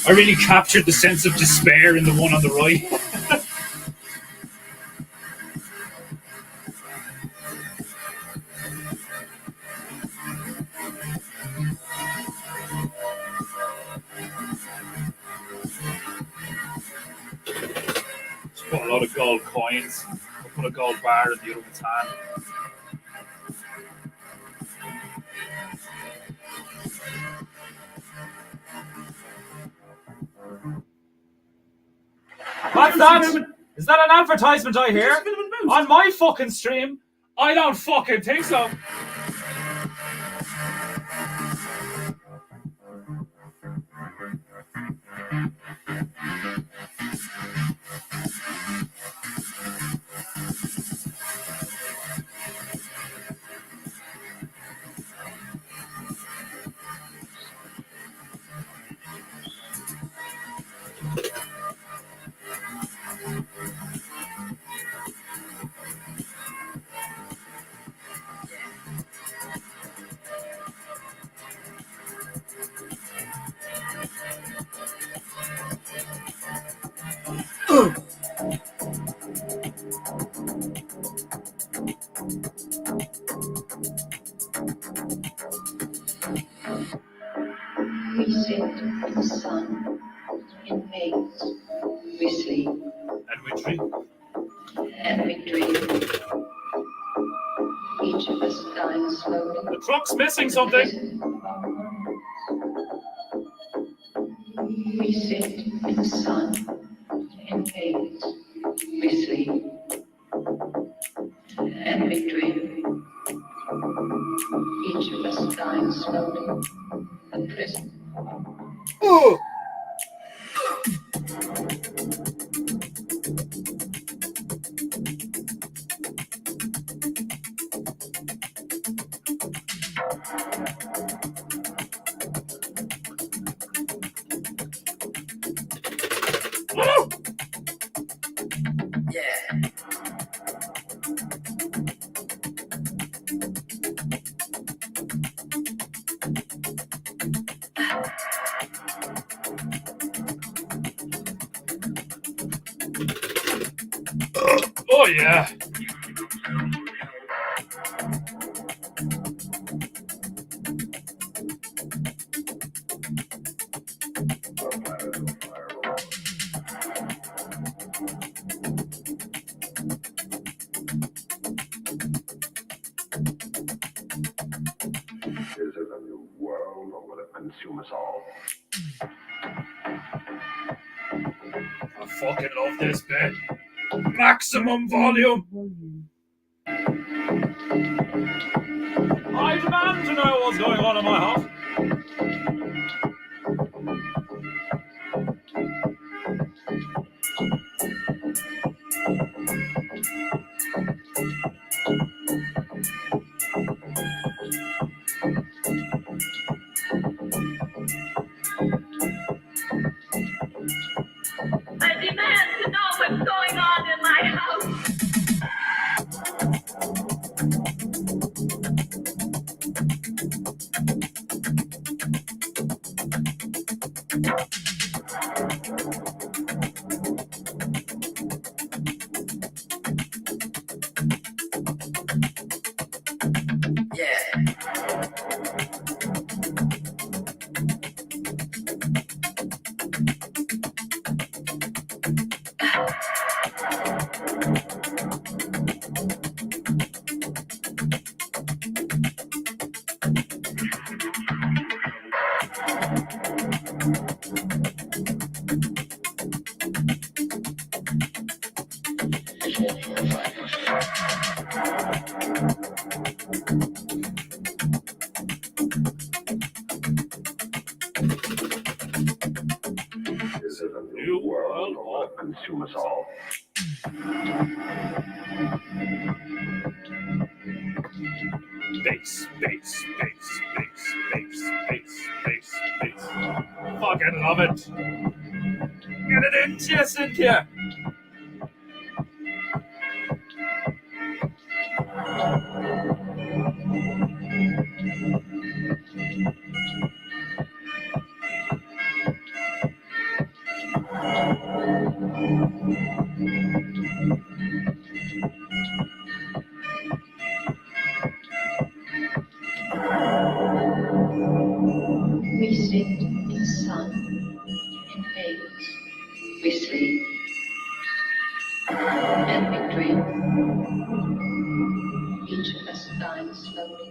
I really captured the sense of despair in the one on the right. Just put a lot of gold coins. I'll put a gold bar in the other one's hand. What's that? Is that an advertisement I hear? On my fucking stream? I don't fucking think so. We sit in the sun, in maze, we sleep, And we drink. and we dream. Each of us dying slowly. The truck's missing something. Prison of our moments. We sit in the sun, in maze, we sleep, and we dream. Each of us dying slowly. The prison. Oh. Oh yeah. Is it a new world or will it consume us all? I fucking love this bit. Maximum volume. I demand to know what's going on in my house. I demand to know what's going on in my house. Yeah. consume us all. Bass, bass, bass, bass, bass, bass, bass, bass. Fucking love it. Get it in, Cynthia. We sit in sun, in haze, we sleep, and we dream. Each of us dying slowly,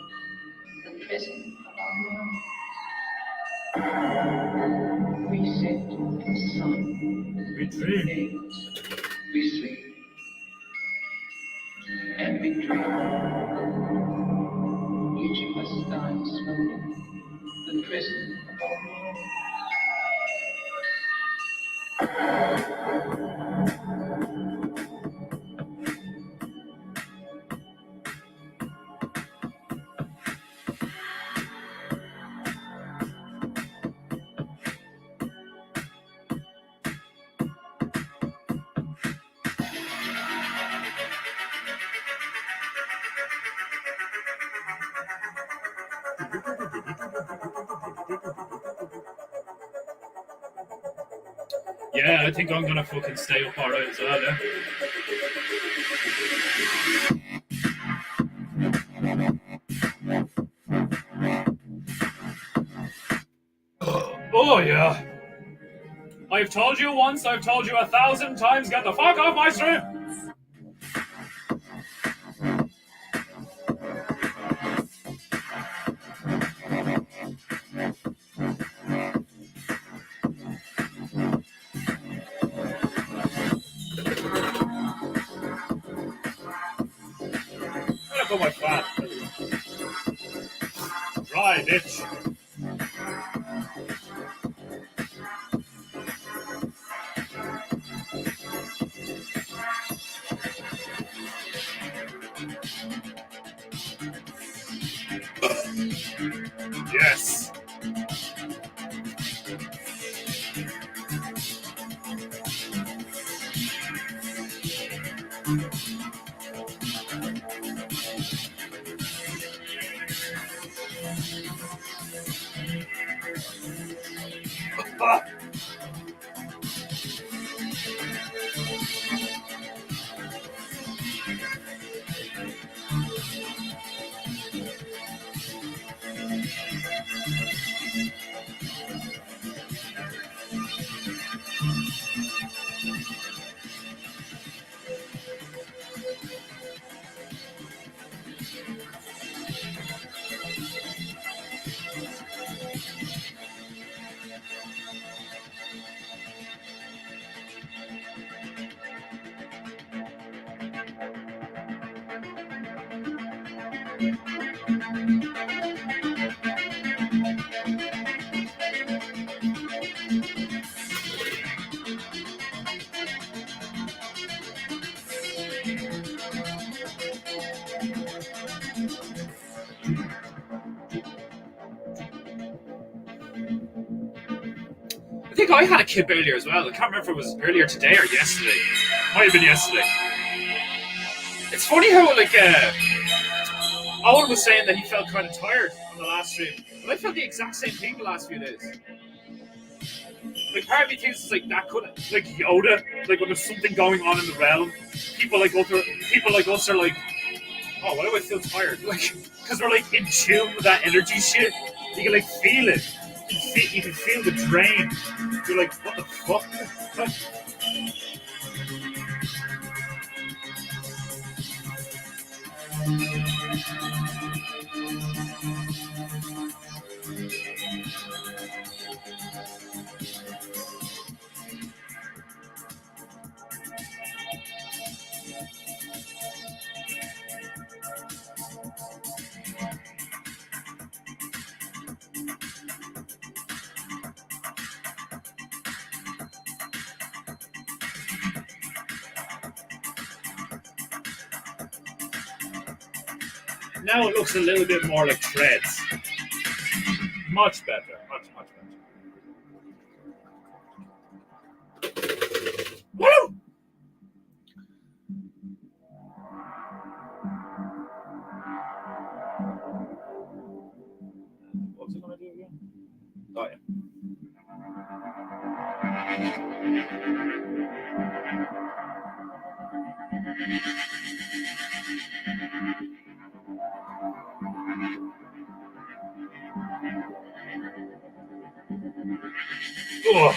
the prison of our mind. We sit in sun, We dream. haze, we sleep, and we dream. Each of us dying slowly, the prison of our mind. Yeah, I think I'm gonna fucking stay up alright as well, yeah. Oh yeah. I've told you once, I've told you 1,000 times, get the fuck off my stream! I'm gonna put my flat. Dry, bitch. Yes. Ah. I think I had a kip earlier as well. I can't remember if it was earlier today or yesterday. Might have been yesterday. It's funny how, like, Owen was saying that he felt kind of tired on the last stream. But I felt the exact same thing the last few days. Like, part of me thinks it's like that could, like Yoda, like when there's something going on in the realm, people like us are like, oh, why do I feel tired? Like, because we're like in tune with that energy shit. You can like feel it. You can feel the drain. You're like, what the fuck? Like, Now it looks a little bit more like threads. Much better. Much better. Woo! What's it gonna do again? Oh yeah. Ugh.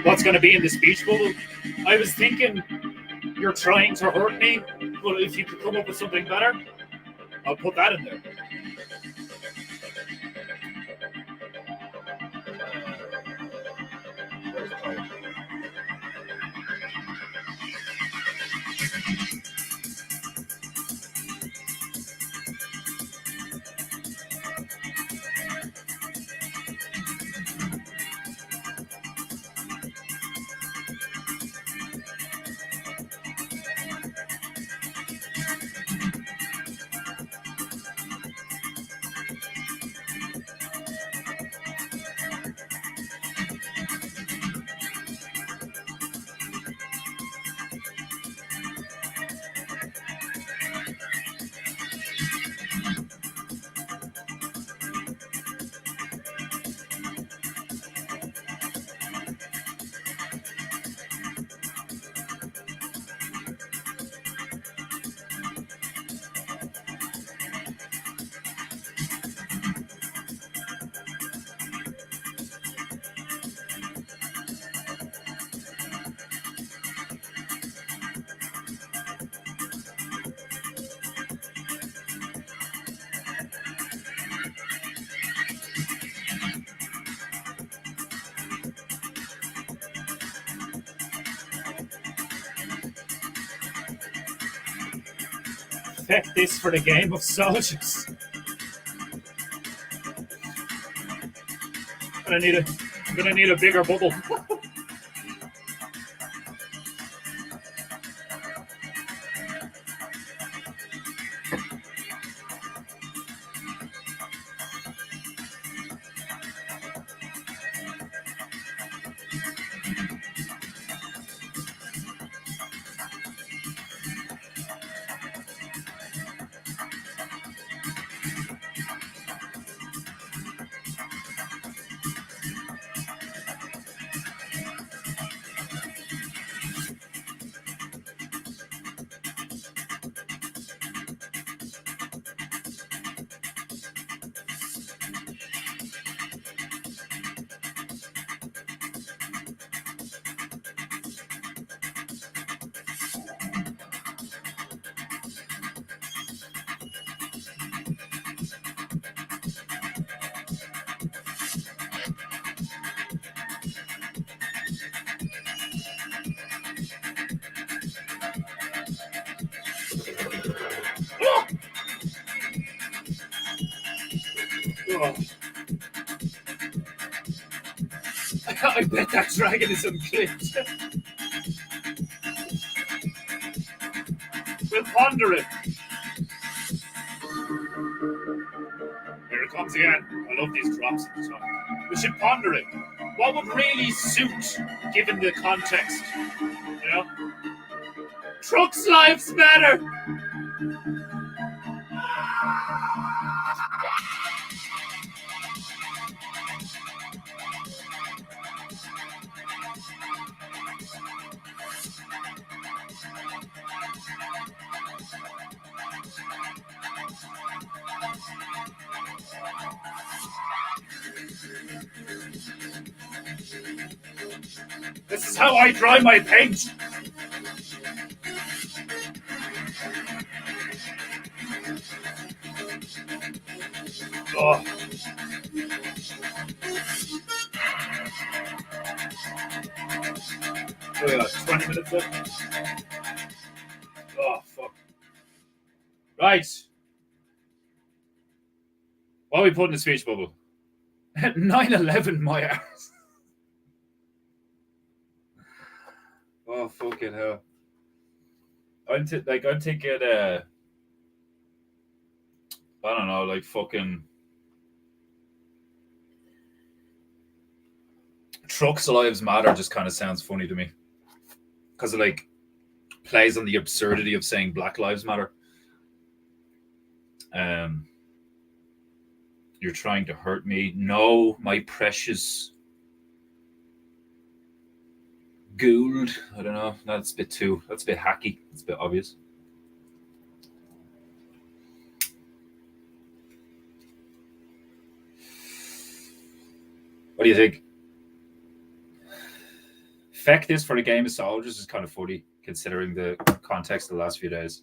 What's going to be in the speech bubble? I was thinking you're trying to hurt me, but if you could come up with something better, I'll put that in there. Perfect this for the game of soldiers. I'm gonna need a bigger bubble. I bet that dragon is unclipped. We'll ponder it. Here it comes again. I love these drops at the top. We should ponder it. What would really suit, given the context? You know? Trucks' lives matter! how I dry my paint. Oh. We got 20 minutes left. Oh, fuck. Right. What are we putting in the speech bubble? 9/11, my ass. Oh, fucking hell. I'm thinking, I don't know, like fucking Trucks Lives Matter just kind of sounds funny to me. Because it like plays on the absurdity of saying Black Lives Matter. You're trying to hurt me. No, my precious Gould. I don't know. That's a bit hacky. It's a bit obvious. What do you think? Feck this for the game of soldiers is kind of funny, considering the context of the last few days.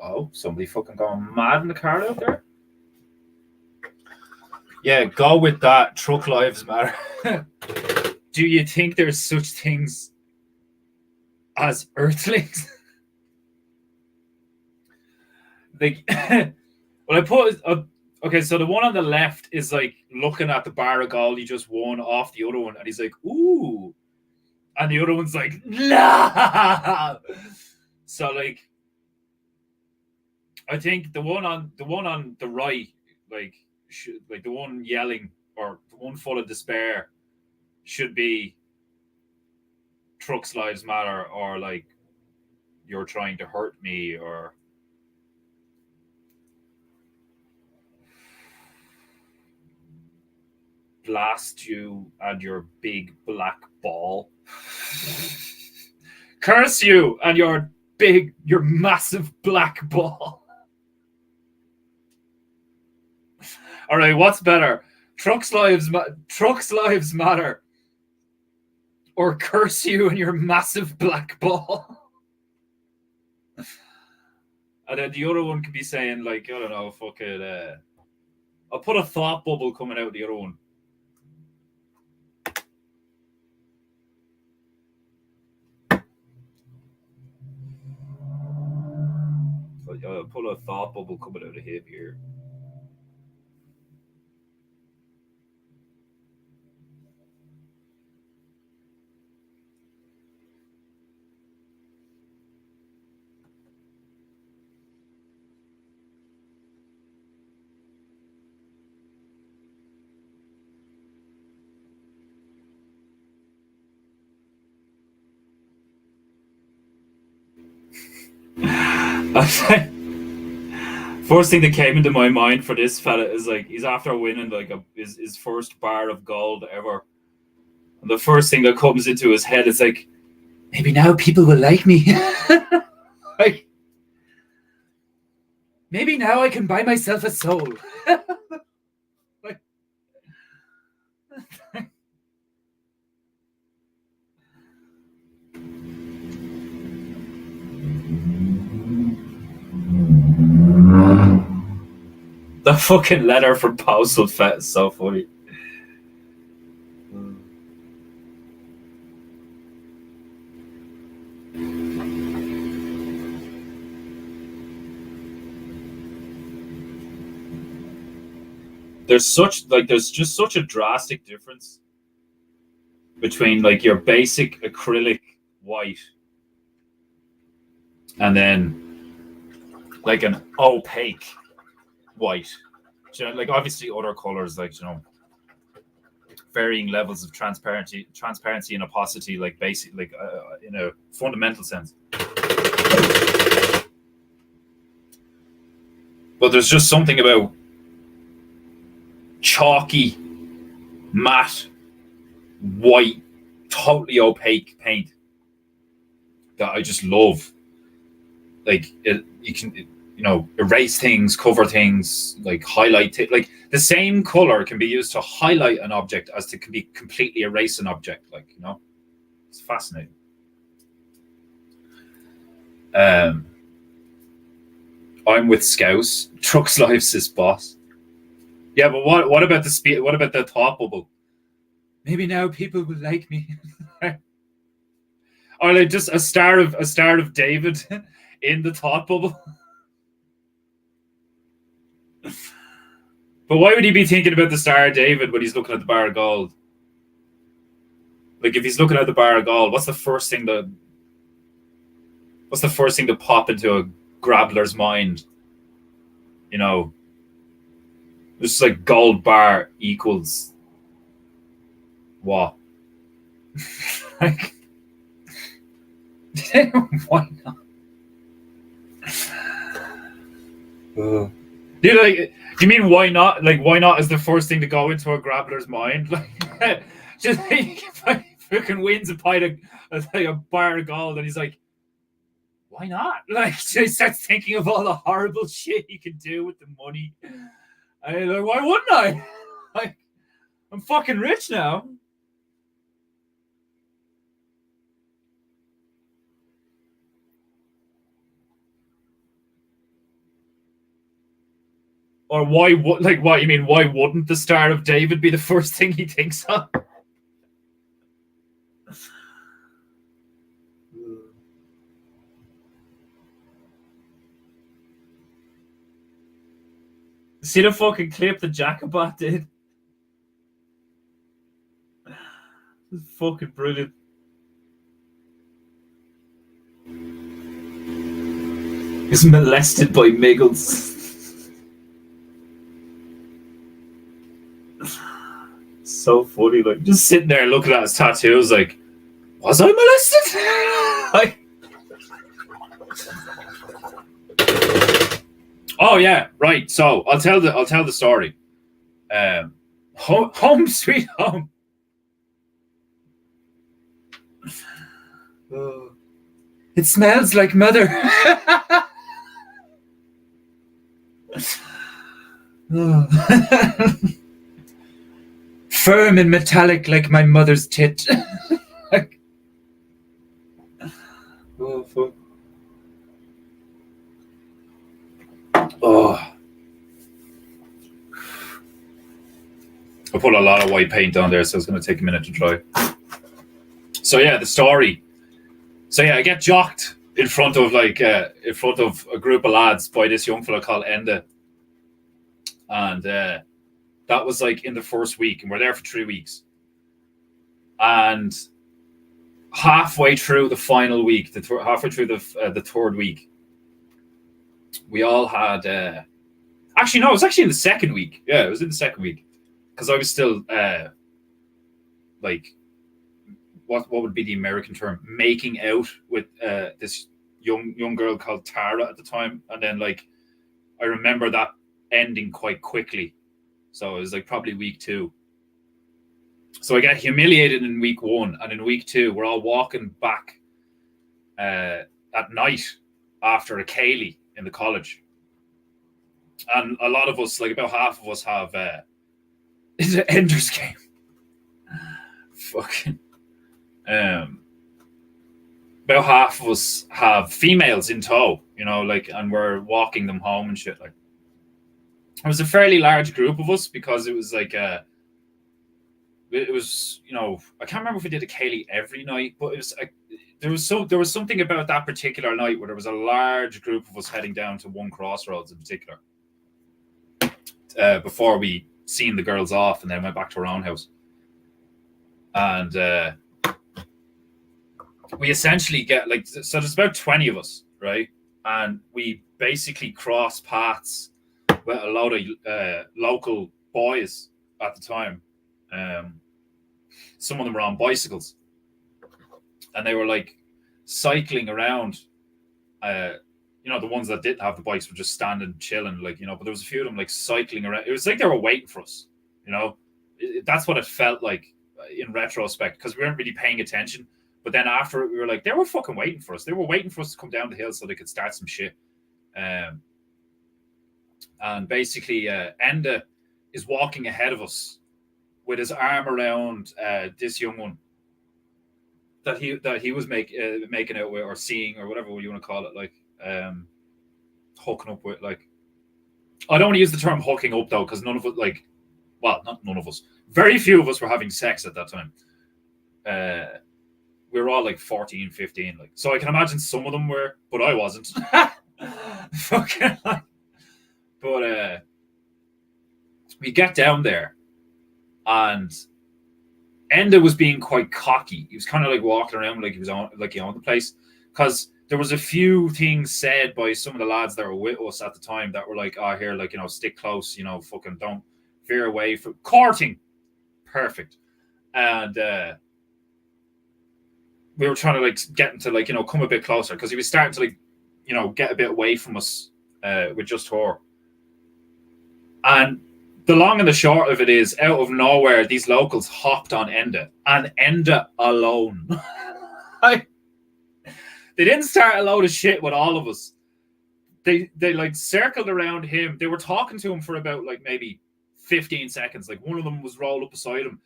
Oh, somebody fucking going mad in the car out there? Yeah, go with that. Truck Lives Matter. Do you think there's such things as Earthlings? Like, well, I put okay. So the one on the left is like looking at the bar of gold he just won off the other one, and he's like, "Ooh," and the other one's like, "Nah." So like, I think the one on the right, like the one yelling or the one full of despair, should be Trucks Lives Matter, or like you're trying to hurt me, or blast you and your big black ball. Curse you and your massive black ball. All right, what's better? Trucks Lives Matter, or curse you and your massive black ball? And then the other one could be saying, like, I don't know, fuck it. I'll put a thought bubble coming out of the other one. I'll put a thought bubble coming out of him here. First thing that came into my mind for this fella is like he's after winning like his first bar of gold ever, and the first thing that comes into his head is like, maybe now people will like me. Like, maybe now I can buy myself a soul. Like, the fucking letter from Postal Fett is so funny. There's just such a drastic difference between like your basic acrylic white and then like an opaque white. You know, like obviously other colors, like, you know, varying levels of transparency and opacity, like basic, like in a fundamental sense. But there's just something about chalky, matte, white, totally opaque paint that I just love. Like you can, you know, erase things, cover things, like highlight like the same color can be used to highlight an object as to can be completely erase an object. Like, you know, it's fascinating. I'm with Scouse. Trucks Lives his boss. Yeah, but what about the speed? What about the thought bubble? Maybe now people will like me. Or like just a star of David in the thought bubble. But why would he be thinking about the Star of David when he's looking at the bar of gold? Like, if he's looking at the bar of gold, what's the first thing to pop into a grappler's mind? You know, it's like gold bar equals what? Like, why not? Dude, like, do you mean why not? Like, why not is the first thing to go into a grappler's mind? Like, just like, if I fucking wins a pint of like a bar of gold, and he's like, why not? Like, he starts thinking of all the horrible shit he can do with the money. And like, why wouldn't I? Like, I'm fucking rich now. Or why would, like, what you mean? Why wouldn't the Star of David be the first thing he thinks of? See the fucking clip that Jacobot did? It's fucking brilliant. He's molested by Miggles. So funny, like, just sitting there looking at his tattoos, like, was I molested? Like, oh yeah, right. So I'll tell the story. Home Sweet Home. It smells like mother. Firm and metallic like my mother's tit. Like, oh, fuck. Oh. I put a lot of white paint on there, so it's going to take a minute to dry. So yeah, the story. So yeah, I get jocked in front of a group of lads by this young fella called Enda. And that was like in the first week, and we're there for 3 weeks. And halfway through the final week, halfway through the third week, we all had. Actually, no, it was actually in the second week. Yeah, it was in the second week because I was still like, what would be the American term? Making out with this young girl called Tara at the time, and then like I remember that ending quite quickly. So it was like probably week 2. So I got humiliated in week 1, and in week 2, we're all walking back at night after a Kaylee in the college. And a lot of us, like about half of us, have is it Ender's Game? Fucking. About half of us have females in tow, you know, like, and we're walking them home and shit. Like, it was a fairly large group of us because it was like it was, you know, I can't remember if we did a Kaylee every night, but it was there was something about that particular night where there was a large group of us heading down to one crossroads in particular before we seen the girls off and then went back to our own house. And we essentially get like, so there's about 20 of us, right? And we basically cross paths with a lot of local boys at the time. Some of them were on bicycles, and they were like cycling around. You know, the ones that didn't have the bikes were just standing, chilling, like, you know. But there was a few of them like cycling around. It was like they were waiting for us, you know. That's what it felt like in retrospect, because we weren't really paying attention. But then after it, we were like, they were fucking waiting for us. They were waiting for us to come down the hill so they could start some shit. And basically, Enda is walking ahead of us with his arm around this young one that he was making out with, or seeing, or whatever you want to call it, like hooking up with. Like, I don't want to use the term hooking up though, because none of it, like, well, not none of us, very few of us were having sex at that time. We were all like 14, 15, like, so I can imagine some of them were, but I wasn't. Fucking. But we get down there, and Enda was being quite cocky. He was kind of like walking around like he was on, like he owned the place, because there was a few things said by some of the lads that were with us at the time that were like, "Oh, here, like, you know, stick close, you know, fucking don't veer away from courting." Perfect. And we were trying to like get him to, like, you know, come a bit closer, because he was starting to, like, you know, get a bit away from us with just her. And the long and the short of it is, out of nowhere, these locals hopped on Enda, and Enda alone. They didn't start a load of shit with all of us. They like circled around him. They were talking to him for about like maybe 15 seconds. Like, one of them was rolled up beside him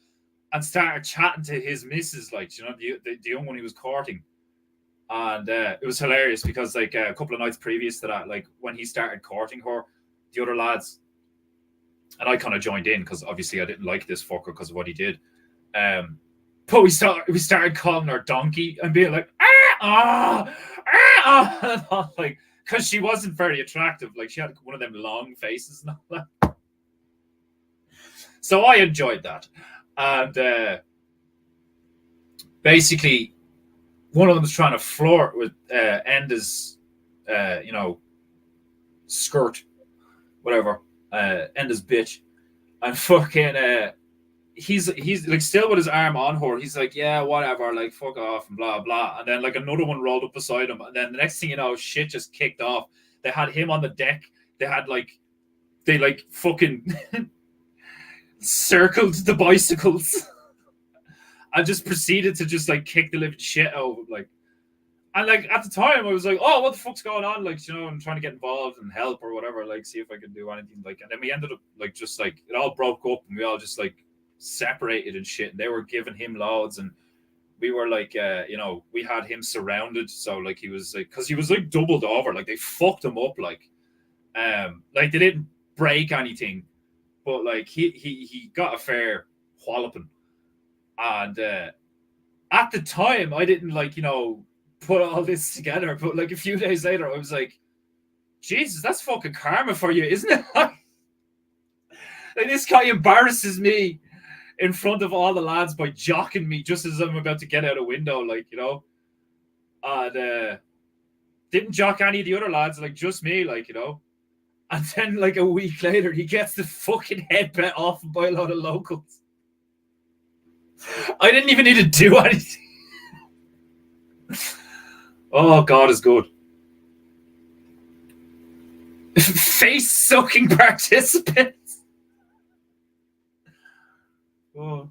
and started chatting to his missus, like, you know, the young one he was courting. And it was hilarious, because like a couple of nights previous to that, like when he started courting her, the other lads, and I kind of joined in because obviously I didn't like this fucker because of what he did. But we started calling her donkey and being like, like, because she wasn't very attractive. Like, she had one of them long faces and all that. So I enjoyed that. And basically, one of them was trying to flirt with Enda's, you know, skirt, whatever, Enda's bitch, and fucking he's like still with his arm on her. He's like, yeah, whatever, like, fuck off and blah blah. And then like another one rolled up beside him, and then the next thing you know, shit just kicked off. They had him on the deck. They fucking circled the bicycles and just proceeded to just like kick the living shit out of him, like. And like at the time, I was like, "Oh, what the fuck's going on?" Like, you know, I'm trying to get involved and help or whatever, like, see if I can do anything. Like, and then we ended up like just like it all broke up, and we all just like separated and shit. And they were giving him loads, and we were like, you know, we had him surrounded. So like he was like, because he was like doubled over, like they fucked him up, like they didn't break anything, but like he got a fair walloping. And at the time, I didn't, like, you know, put all this together, but like a few days later I was like, Jesus, that's fucking karma for you, isn't it? Like, this guy embarrasses me in front of all the lads by jocking me just as I'm about to get out a window, like, you know. And didn't jock any of the other lads, like just me, like, you know. And then like a week later he gets the fucking head bit off by a lot of locals. I didn't even need to do anything. Oh, God is good. Face-sucking participants. Oh.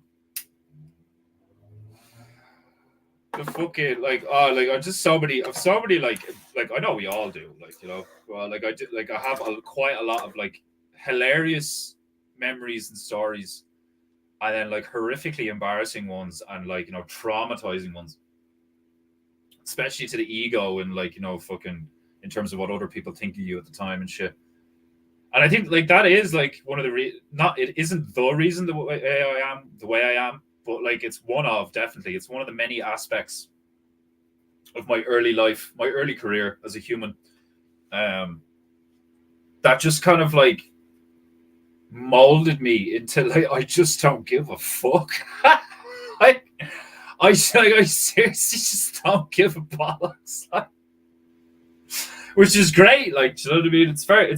The fucking, like, oh, like, I'm just so many, like, I know we all do, like, you know, well, like, I did, like, I have quite a lot of, like, hilarious memories and stories, and then, like, horrifically embarrassing ones, and, like, you know, traumatizing ones. Especially to the ego, and, like, you know, fucking in terms of what other people think of you at the time and shit. And I think like that is like one of the it isn't the reason the way I am, but like it's definitely one of the many aspects of my early life, my early career as a human, that just kind of like molded me into like, I just don't give a fuck. I seriously just don't give a bollocks, like, which is great. Like, you know what I mean? It's very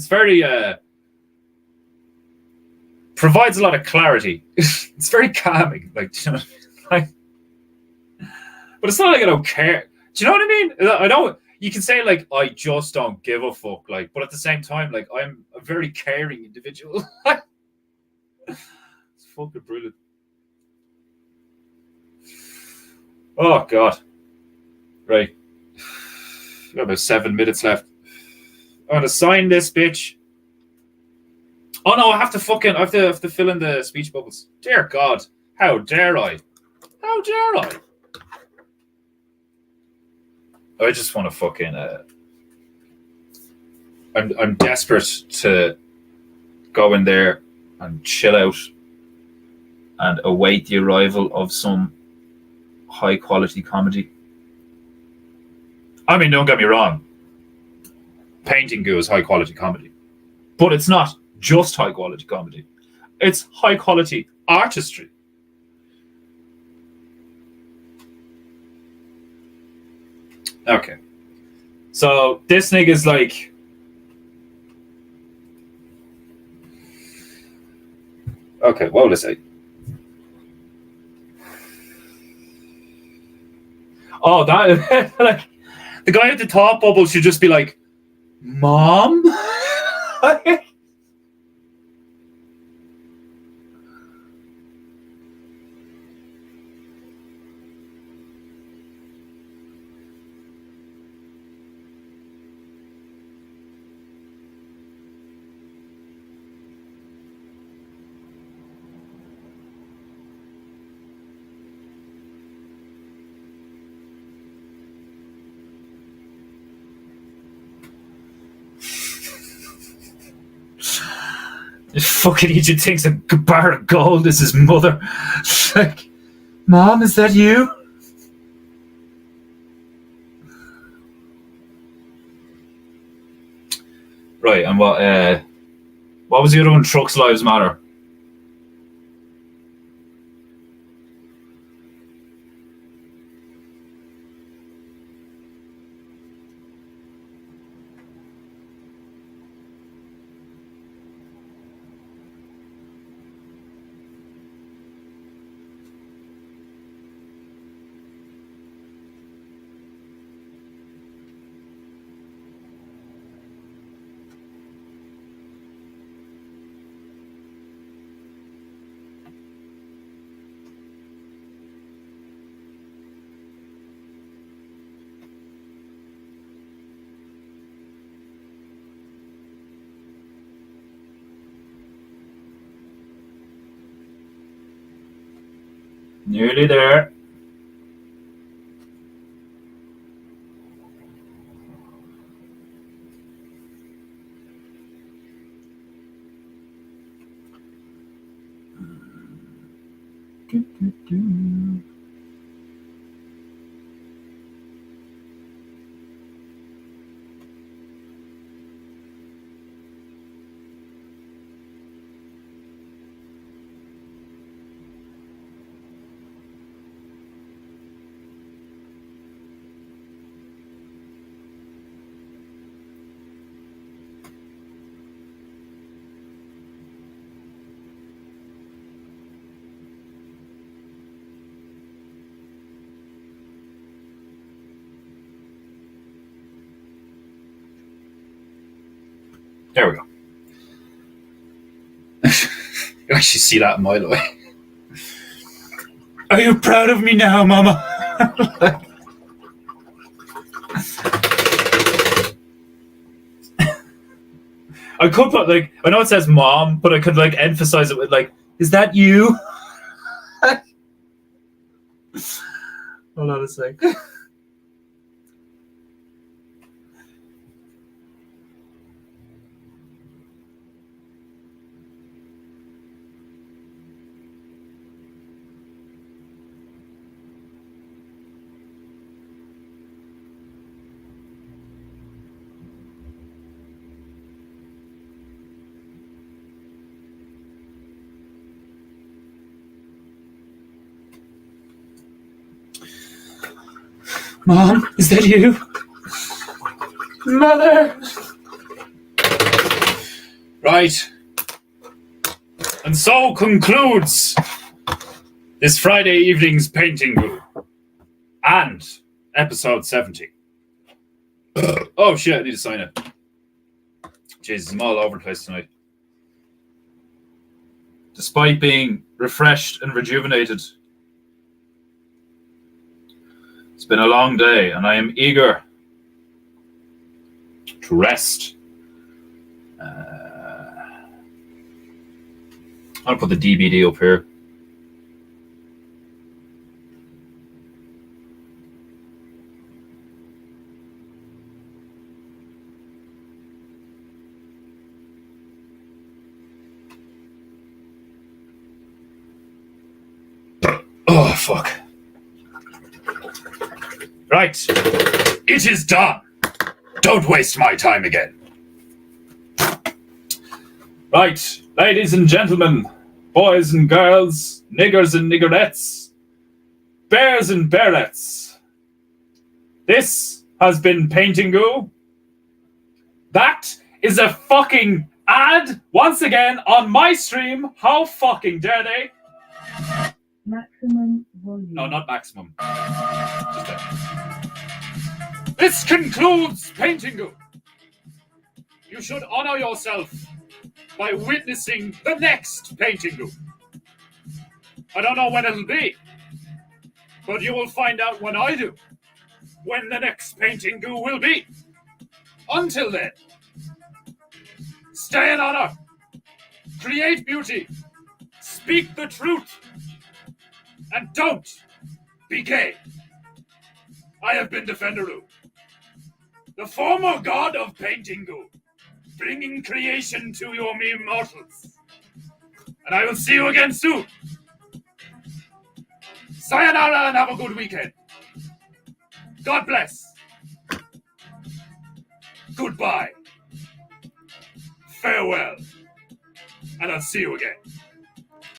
provides a lot of clarity. It's very calming, like, you know what I mean? Like, but it's not like I don't care. Do you know what I mean? I know you can say like I just don't give a fuck, like, but at the same time, like, I'm a very caring individual. It's fucking brilliant. Oh, God. Right. Got about 7 minutes left. I'm going to sign this bitch. Oh no, I have to fill in the speech bubbles. Dear God, how dare I? How dare I? I just want to fucking. I'm desperate to go in there and chill out and await the arrival of some high quality comedy. I mean, don't get me wrong. PEINTEINGU is high quality comedy, but it's not just high quality comedy. It's high quality artistry. Okay. So this nigga's like, okay, what will I say? Oh, that like the guy at the top bubble should just be like, Mom? This fucking Egypt thinks a bar of gold is his mother. Like, Mom, is that you? Right, and what was the other one? Trucks Lives Matter. Nearly there. There we go. You actually see that a mile away. Are you proud of me now, Mama? I could put like, I know it says Mom, but I could like emphasize it with like, is that you? Hold on a sec. Mom, is that you? Mother! Right. And so concludes this Friday evening's PEINTEINGU and episode 70. Oh shit, I need to sign it. Jesus, I'm all over the place tonight. Despite being refreshed and rejuvenated, it's been a long day, and I am eager to rest. I'll put the DVD up here. Oh, fuck. Right. It is done. Don't waste my time again. Right, ladies and gentlemen, boys and girls, niggers and niggerettes, bears and bearettes. This has been PEINTEINGU. That is a fucking ad once again on my stream. How fucking dare they? Maximum volume. No, not maximum. This concludes PEINTEINGU. You should honor yourself by witnessing the next PEINTEINGU. I don't know when it'll be, but you will find out when I do, when the next PEINTEINGU will be. Until then, stay in honor, create beauty, speak the truth, and don't be gay. I have been Defenderu, the former god of PEINTEINGU, bringing creation to your mere mortals. And I will see you again soon. Sayonara and have a good weekend. God bless. Goodbye. Farewell. And I'll see you again.